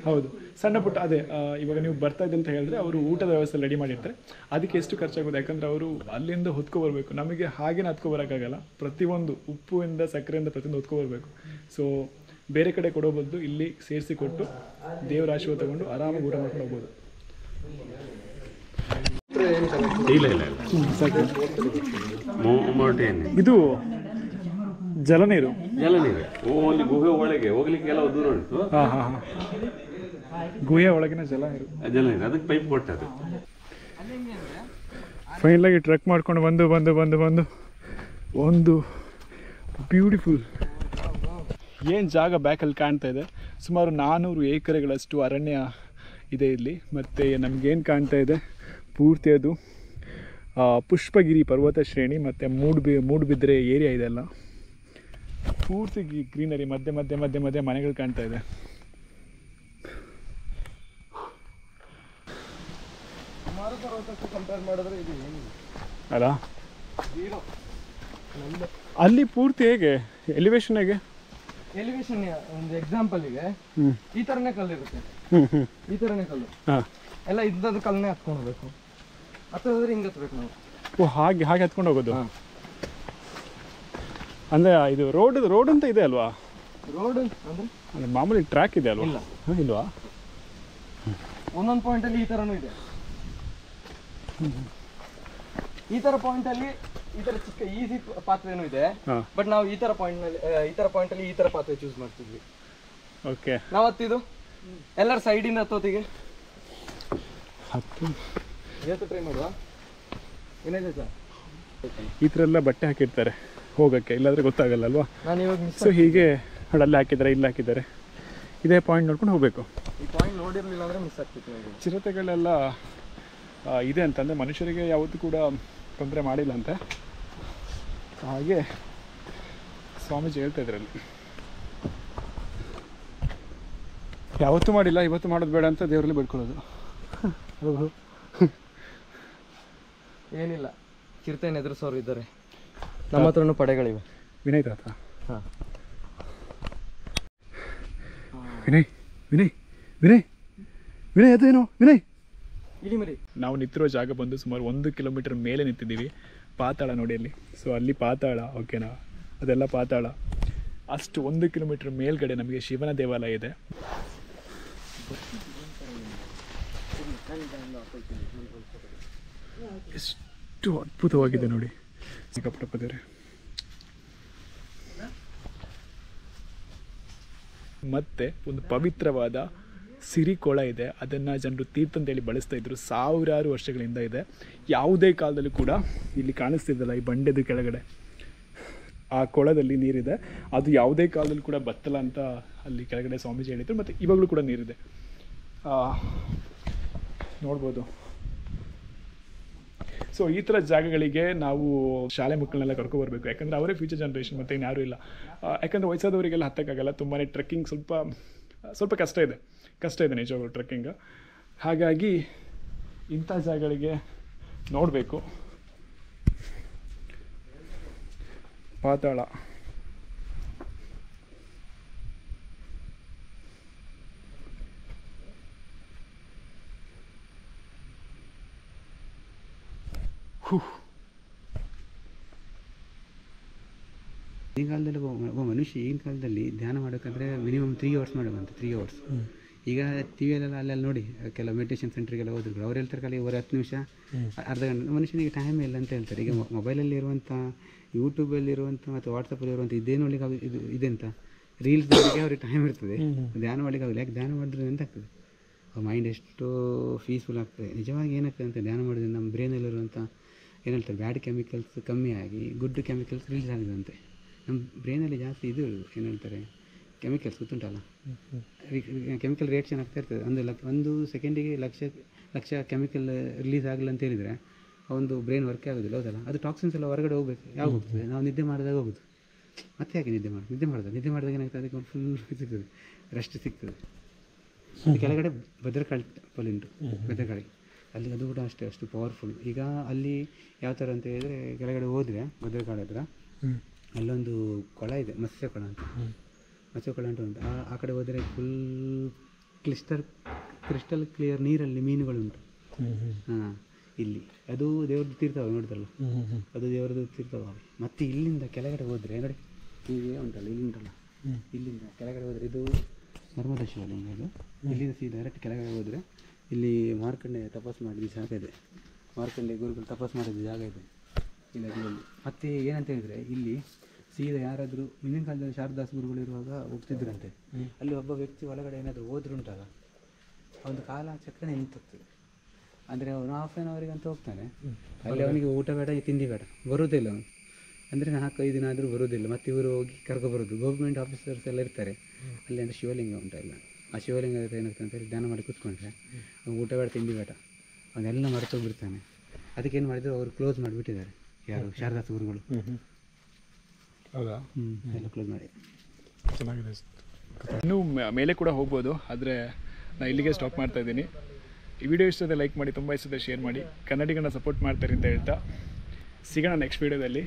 ಹೌದು ಸಣ್ಣ ಪುಟ್ಟ ಅದೇ ಇವಾಗ ನೀವು ಬರ್ತಾಯಿದ್ದೆ ಅಂತ ಹೇಳಿದ್ರೆ ಅವರು ಊಟದ ವ್ಯವಸ್ಥೆ ರೆಡಿ ಮಾಡಿರ್ತಾರೆ. ಅದಕ್ಕೆ ಎಷ್ಟು ಖರ್ಚಾಗೋದು, ಯಾಕಂದರೆ ಅವರು ಅಲ್ಲಿಂದ ಹೊತ್ಕೊಬರ್ಬೇಕು. ನಮಗೆ ಹಾಗೇನೆ ಹತ್ಕೊಬರೋಕ್ಕಾಗಲ್ಲ, ಪ್ರತಿಯೊಂದು ಉಪ್ಪುವಿಂದ ಸಕ್ಕರೆಯಿಂದ ಪ್ರತಿಯೊಂದು ಹೊತ್ಕೊಬರ್ಬೇಕು. ಸೊ ಬೇರೆ ಕಡೆ ಕೊಡೋ ಬದಲು ಇಲ್ಲಿ ಸೇರಿಸಿ ಕೊಟ್ಟು ದೇವರ ಆಶೀರ್ವಾದ ತಗೊಂಡು ಆರಾಮಾಗಿ ಊಟ ಮಾಡ್ಕೊಂಡು ಹೋಗ್ಬೋದು. ಇದು ಜಲನೀರು. ಅಲ್ಲಿ ಗುಹೆ ಒಳಗೆ ಹೋಗ್ಲಿಕ್ಕೆ ಎಲ್ಲ ದೂರ ಉಂಟು. ಗುಹೆ ಒಳಗಿನ ಜಲನೀರು, ಅದಕ್ಕೆ ಪೈಪ್ ಕೊಟ್ಟದ್ದು. ಫೈನಲಾಗಿ ಟ್ರೆಕ್ ಮಾಡ್ಕೊಂಡು ಬಂದು ಒಂದು ಬ್ಯೂಟಿಫುಲ್ ಏನು ಜಾಗ ಬ್ಯಾಕಲ್ಲಿ ಕಾಣ್ತಾ ಇದೆ. ಸುಮಾರು 400 ಎಕರೆಗಳಷ್ಟು ಅರಣ್ಯ ಇದೆ ಇಲ್ಲಿ. ಮತ್ತು ನಮಗೇನು ಕಾಣ್ತಾ ಇದೆ ಪೂರ್ತಿ ಅದು ಪುಷ್ಪಗಿರಿ ಪರ್ವತ ಶ್ರೇಣಿ ಮತ್ತು ಮೂಡುಬಿದ್ರೆ ಏರಿಯಾ ಇದೆಲ್ಲ ಪೂರ್ತಿ ಗ್ರೀನರಿ, ಮಧ್ಯೆ ಮನೆಗಳು ಕಾಣ್ತಾ ಇದೆ. ಅಲ್ಲ ಅಲ್ಲಿ ಪೂರ್ತಿ ಹೇಗೆ ಎಲಿವೇಶನ್ ಹೇಗೆ? ಎಲಿವೇಶನ್ ಒಂದು ಎಕ್ಸಾಂಪಲ್ಗೆ ಈ ಥರನೇ ಕಲ್ಲು ಇರುತ್ತೆ, ಈ ಥರನೇ ಕಲ್ಲು ಎಲ್ಲ ಇದ್ದದ್ದು ಕಲ್ಲನ್ನೇ ಹತ್ಕೊಂಡು ಹೋಗ್ಬೇಕು. ಹತ್ತೋದ್ರೆ ಹಿಂಗೆ ಹತ್ಬೇಕು ನಾವು. ಓ ಹಾಗೆ ಹತ್ಕೊಂಡು ಹೋಗೋದು. ಅಂದರೆ ಇದು ರೋಡ್ ಅಂತ ಇದೆ ಅಲ್ವಾ? ರೋಡ್ ಅಂದರೆ ಮಾಮೂಲಿ ಟ್ರ್ಯಾಕ್ ಇದೆ ಅಲ್ವಾ? ಇಲ್ವಾ? ಒಂದೊಂದು ಪಾಯಿಂಟಲ್ಲಿ ಈ ಥರನೂ ಇದೆ. ಈ ಥರ ಪಾಯಿಂಟಲ್ಲಿ ಈ ಥರ ಚಿಕ್ಕ ಈಸಿ ಪಾತ್ವೇನೂ ಇದೆ. ಬಟ್ ನಾವು ಈ ಥರ ಪಾಯಿಂಟಲ್ಲಿ ಈ ಥರ ಪಾತ್ವೆ ಚೂಸ್ ಮಾಡ್ತಿದ್ವಿ. ಓಕೆ, ನಾವು ಹತ್ತಿದ್ದು ಎಲ್ಲರ ಸೈಡಿಂದ ಹತ್ತೋತಿಗೆ ಇವತ್ತು ಟ್ರೈ ಮಾಡುವ. ಏನಿದೆ ಸರ್, ಈ ಥರ ಎಲ್ಲ ಬಟ್ಟೆ ಹಾಕಿರ್ತಾರೆ ಹೋಗೋಕ್ಕೆ, ಇಲ್ಲಾಂದರೆ ಗೊತ್ತಾಗಲ್ಲ ಅಲ್ವಾ? ನಾನು ಇವಾಗ ಸೊ ಹೀಗೆ ಅಲ್ಲಿ ಹಾಕಿದ್ದಾರೆ, ಇಲ್ಲಿ ಹಾಕಿದ್ದಾರೆ, ಇದೇ ಪಾಯಿಂಟ್ ನೋಡ್ಕೊಂಡು ಹೋಗಬೇಕು. ಈ ಪಾಯಿಂಟ್ ನೋಡಿರಲಿಲ್ಲ ಅಂದರೆ ಮಿಸ್ ಆಗ್ತಿತ್ತು ನನಗೆ. ಚಿರತೆಗಳೆಲ್ಲ ಇದೆ ಅಂತಂದರೆ ಮನುಷ್ಯರಿಗೆ ಯಾವತ್ತೂ ಕೂಡ ತೊಂದರೆ ಮಾಡಿಲ್ಲ ಅಂತೆ, ಹಾಗೆ ಸ್ವಾಮೀಜಿ ಹೇಳ್ತಾ ಇದ್ರಲ್ಲಿ. ಯಾವತ್ತೂ ಮಾಡಿಲ್ಲ, ಇವತ್ತು ಮಾಡೋದು ಬೇಡ ಅಂತ ದೇವರಲ್ಲಿ ಬಿಡ್ಕೊಳ್ಳೋದು. ಏನಿಲ್ಲ, ಚಿರತೆಯನ್ನು ಎದುರಿಸೋರು ಇದ್ದಾರೆ, ನಮ್ಮ ಹತ್ರನೂ ಪಡೆಗಳಿವೆ. ವಿನಯ್ ತಾತ. ಹಾಂ, ವಿನಯ್ ಅದೇನು ವಿನಯ್? ಇಲ್ಲಿ ಮರಿ ನಾವು ನಿಂತಿರೋ ಜಾಗ ಬಂದು ಸುಮಾರು 1 ಕಿಲೋಮೀಟರ್ ಮೇಲೆ ನಿಂತಿದ್ದೀವಿ. ಪಾತಾಳ ನೋಡಿ ಅಲ್ಲಿ. ಸೊ ಅಲ್ಲಿ ಪಾತಾಳ, ಓಕೆನಾ, ಅದೆಲ್ಲ ಪಾತಾಳ. ಅಷ್ಟು 1 ಕಿಲೋಮೀಟರ್ ಮೇಲ್ಗಡೆ ನಮಗೆ ಶಿವನ ದೇವಾಲಯ ಇದೆ. ಎಷ್ಟು ಅದ್ಭುತವಾಗಿದೆ ನೋಡಿ ಸಿಕ್ಕಾಪಟ್ಟೆ. ಮತ್ತೆ ಒಂದು ಪವಿತ್ರವಾದ ಸಿರಿಕೊಳ ಇದೆ, ಅದನ್ನು ಜನರು ತೀರ್ಥ ಅಂತೇಳಿ ಬಳಸ್ತಾ ಇದ್ರು, ಸಾವಿರಾರು ವರ್ಷಗಳಿಂದ ಇದೆ. ಯಾವುದೇ ಕಾಲದಲ್ಲೂ ಕೂಡ ಇಲ್ಲಿ ಕಾಣಿಸ್ತಿದ್ದಲ್ಲ, ಈ ಬಂಡೆದು ಕೆಳಗಡೆ ಆ ಕೊಳದಲ್ಲಿ ನೀರಿದೆ. ಅದು ಯಾವುದೇ ಕಾಲದಲ್ಲೂ ಕೂಡ ಬತ್ತಲ್ಲ ಅಂತ ಅಲ್ಲಿ ಕೆಳಗಡೆ ಸ್ವಾಮೀಜಿ ಹೇಳಿದ್ರು. ಮತ್ತು ಇವಾಗಲೂ ಕೂಡ ನೀರಿದೆ, ನೋಡ್ಬೋದು. ಸೊ ಈ ಥರ ಜಾಗಗಳಿಗೆ ನಾವು ಶಾಲೆ ಮಕ್ಕಳನ್ನೆಲ್ಲ ಕರ್ಕೊಬರ್ಬೇಕು, ಯಾಕಂದರೆ ಅವರೇ ಫ್ಯೂಚರ್ ಜನ್ರೇಷನ್, ಮತ್ತು ಇನ್ಯಾರೂ ಇಲ್ಲ. ಯಾಕಂದರೆ ವಯಸ್ಸಾದವರಿಗೆಲ್ಲ ಹತ್ತಕ್ಕಾಗಲ್ಲ, ತುಂಬಾ ಟ್ರೆಕ್ಕಿಂಗ್ ಸ್ವಲ್ಪ ಕಷ್ಟ ಇದೆ ನಿಜವಾಗ್ಲೂ ಟ್ರೆಕ್ಕಿಂಗ್. ಹಾಗಾಗಿ ಇಂಥ ಜಾಗಗಳಿಗೆ ನೋಡಬೇಕು. ಪಾತಾಳ ಈ ಕಾಲದಲ್ಲಿ ಒಬ್ಬ ಮನುಷ್ಯ ಈಗಿನ ಕಾಲದಲ್ಲಿ ಧ್ಯಾನ ಮಾಡೋಕ್ಕಾದ್ರೆ ಮಿನಿಮಮ್ 3 ಅವರ್ಸ್ ಮಾಡಬೇಕಂತ. 3 ಅವರ್ಸ್. ಈಗ ಟಿ ವಿಯಲ್ಲೆಲ್ಲ ಅಲ್ಲೆಲ್ಲ ನೋಡಿ ಕೆಲವು ಮೆಡಿಟೇಷನ್ ಸೆಂಟ್ರಿಗೆಲ್ಲ ಹೋದ್ರು, ಅವ್ರು ಹೇಳ್ತಾರೆ ಖಾಲಿ 10 ನಿಮಿಷ ಅರ್ಧ ಗಂಟೆ. ಮನುಷ್ಯನಿಗೆ ಟೈಮ್ ಇಲ್ಲ ಅಂತ ಹೇಳ್ತಾರೆ. ಈಗ ಮೊಬೈಲಲ್ಲಿ ಇರುವಂಥ, ಯೂಟ್ಯೂಬಲ್ಲಿರುವಂಥ ಮತ್ತು ವಾಟ್ಸಪ್ಪಲ್ಲಿ ಇರುವಂಥ ಇದೇ ನೋಡ್ಲಿಕ್ಕೆ ಇದು ಇದೆಂತ ರೀಲ್ಸ್ ನೋಡಲಿಕ್ಕೆ ಅವ್ರಿಗೆ ಟೈಮ್ ಇರ್ತದೆ, ಧ್ಯಾನ ಮಾಡ್ಲಿಕ್ಕೆ ಆಗಲ್ಲ. ಯಾಕೆ ಧ್ಯಾನ ಮಾಡಿದ್ರೆ ಎಂತ ಆಗ್ತದೆ, ಮೈಂಡ್ ಎಷ್ಟು ಪೀಸ್ಫುಲ್ ಆಗ್ತದೆ. ನಿಜವಾಗಿ ಏನಾಗ್ತದೆ ಅಂತ ಧ್ಯಾನ ಮಾಡಿದ್ರೆ ನಮ್ಮ ಬ್ರೈನಲ್ಲಿರುವಂಥ ಏನು ಹೇಳ್ತಾರೆ ಬ್ಯಾಡ್ ಕೆಮಿಕಲ್ಸ್ ಕಮ್ಮಿ ಆಗಿ ಗುಡ್ ಕೆಮಿಕಲ್ಸ್ ರಿಲೀಸ್ ಆಗಿದಂತೆ. ನಮ್ಮ ಬ್ರೈನಲ್ಲಿ ಜಾಸ್ತಿ ಇದು ಏನು ಹೇಳ್ತಾರೆ ಕೆಮಿಕಲ್ಸ್ ಗೊತ್ತುಂಟಲ್ಲ, ಕೆಮಿಕಲ್ ರಿಯಾಕ್ಷನ್ ಆಗ್ತಾ ಇರ್ತದೆ. ಒಂದು ಸೆಕೆಂಡಿಗೆ ಲಕ್ಷ ಕೆಮಿಕಲ್ ರಿಲೀಸ್ ಆಗಲ್ಲ ಅಂತ ಹೇಳಿದರೆ ಒಂದು ಬ್ರೈನ್ ವರ್ಕೇ ಆಗೋದಿಲ್ಲ, ಹೌದಲ್ಲ? ಅದು ಟಾಕ್ಸಿನ್ಸ್ ಎಲ್ಲ ಹೊರಗಡೆ ಹೋಗ್ಬೇಕು. ಯಾವಾಗ ಹೋಗ್ತದೆ? ನಾವು ನಿದ್ದೆ ಮಾಡಿದಾಗ ಹೋಗೋದು. ಮತ್ತೆ ಯಾಕೆ ನಿದ್ದೆ ಮಾಡಿದಾಗ ಏನಾಗ್ತದೆ ಅದಕ್ಕೆ ಒಂದು ಫುಲ್ ಸಿಗ್ತದೆ, ರೆಸ್ಟ್ ಸಿಗ್ತದೆ. ಅದು ಕೆಳಗಡೆ ಭದ್ರಕಾಳಿ ಟೆಂಪಲ್ ಉಂಟು, ಭದ್ರಕಾಳಿ, ಅಲ್ಲಿ ಅದು ಕೂಡ ಅಷ್ಟೇ ಅಷ್ಟು ಪವರ್ಫುಲ್. ಈಗ ಅಲ್ಲಿ ಯಾವ ಥರ ಅಂತ ಹೇಳಿದರೆ ಕೆಳಗಡೆ ಹೋದರೆ ಭದ್ರಕಾಳಿ ಹತ್ರ ಅಲ್ಲೊಂದು ಕೊಳ ಇದೆ, ಮತ್ಸ್ಯಕೊಳ ಅಂತ ಉಂಟು. ಆ ಕಡೆ ಹೋದರೆ ಫುಲ್ ಕ್ರಿಸ್ಟಲ್ ಕ್ಲಿಯರ್ ನೀರಲ್ಲಿ ಮೀನುಗಳುಂಟು. ಹಾಂ, ಇಲ್ಲಿ ಅದು ದೇವ್ರದ್ದು ತೀರ್ಥವ ನೋಡಿದ್ರಲ್ಲ, ಅದು ದೇವ್ರದ್ದು ತೀರ್ಥವ. ಮತ್ತು ಇಲ್ಲಿಂದ ಕೆಳಗಡೆ ಹೋದರೆ ನೋಡಿ, ಹೀಗೆ ಉಂಟಲ್ಲ, ಇಲ್ಲಿಂದ ಕೆಳಗಡೆ ಹೋದರೆ ಇದು ನರ್ಮದಾ ಶಿವಲಿಂಗ. ಇದು ಇಲ್ಲಿಂದ ಸೀದಾ ಡೈರೆಕ್ಟ್ ಕೆಳಗಡೆ ಹೋದರೆ ಇಲ್ಲಿ ಮಾರ್ಕಂಡೆ ತಪಸ್ಸು ಮಾಡಿದ ಜಾಗ ಇದೆ, ಮಾರ್ಕಂಡೆ ಗುರುಗಳು ತಪಸ್ಸು ಮಾಡಿದ ಜಾಗ ಇದೆ ಇಲ್ಲಿ. ಮತ್ತು ಏನಂತ ಹೇಳಿದರೆ ಇಲ್ಲಿ ಸೀದಾ ಯಾರಾದರೂ ಹಿಂದಿನ ಕಾಲದಲ್ಲಿ ಶಾರದಾಸ್ ಗುರುಗಳು ಇರುವಾಗ ಹೋಗ್ತಿದ್ರಂತೆ, ಅಲ್ಲಿ ಒಬ್ಬ ವ್ಯಕ್ತಿ ಒಳಗಡೆ ಏನಾದರೂ ಹೋದ್ರುಂಟಾಗ ಒಂದು ಕಾಲ ಚಕ್ರನೇ ನಿಂತೋಗ್ತದೆ. ಅಂದರೆ ಅವನು ಹಾಫ್ ಆನ್ ಅವರಿಗೆ ಅಂತ ಹೋಗ್ತಾನೆ, ಅಲ್ಲಿ ಅವನಿಗೆ ಊಟ ಬೇಡ, ತಿಂಡಿ ಬೇಡ, ಬರೋದಿಲ್ಲ ಅವನು. ಅಂದರೆ 4-5 ದಿನ ಆದರೂ ಬರೋದಿಲ್ಲ. ಮತ್ತು ಇವರು ಹೋಗಿ ಕರ್ಕೊಬರೋದು, ಗೌರ್ಮೆಂಟ್ ಆಫೀಸರ್ಸ್ ಎಲ್ಲ ಇರ್ತಾರೆ ಅಲ್ಲಿ. ಅಂದರೆ ಶಿವಲಿಂಗ ಉಂಟಲ್ಲ, ಆ ಶಿವಲಿಂಗ ಏನಾಗ್ತದೆ ಅಂತ ಹೇಳಿ ಧ್ಯಾನ ಮಾಡಿ ಕೂತ್ಕೊಂಡ್ರೆ ಊಟ ಬೇಡ, ತಿಂಡಿ ಬೇಡ, ಅವನ್ನೆಲ್ಲ ಮರೆತೋಗ್ಬಿಡ್ತಾನೆ. ಅದಕ್ಕೇನು ಮಾಡಿದ್ರು, ಅವರು ಕ್ಲೋಸ್ ಮಾಡಿಬಿಟ್ಟಿದ್ದಾರೆ, ಯಾರು ಶಾರದಾಸ್ ಗುರುಗಳು. ಹೌದಾ? ಎಲ್ಲ ಕ್ಲೋಸ್ ಮಾಡಿ. ಚೆನ್ನಾಗಿದೆ. ಇನ್ನೂ ಮೇಲೆ ಕೂಡ ಹೋಗ್ಬೋದು, ಆದರೆ ನಾನು ಇಲ್ಲಿಗೆ ಸ್ಟಾಪ್ ಮಾಡ್ತಾ ಇದ್ದೀನಿ. ಈ ವಿಡಿಯೋ ಇಷ್ಟದ ಲೈಕ್ ಮಾಡಿ, ತುಂಬ ಇಷ್ಟದ ಶೇರ್ ಮಾಡಿ, ಕನ್ನಡಿಗರನ್ನ ಸಪೋರ್ಟ್ ಮಾಡ್ತಾರೆ ಅಂತ ಹೇಳ್ತಾ ಸಿಗೋಣ ನೆಕ್ಸ್ಟ್ ವೀಡಿಯೋದಲ್ಲಿ.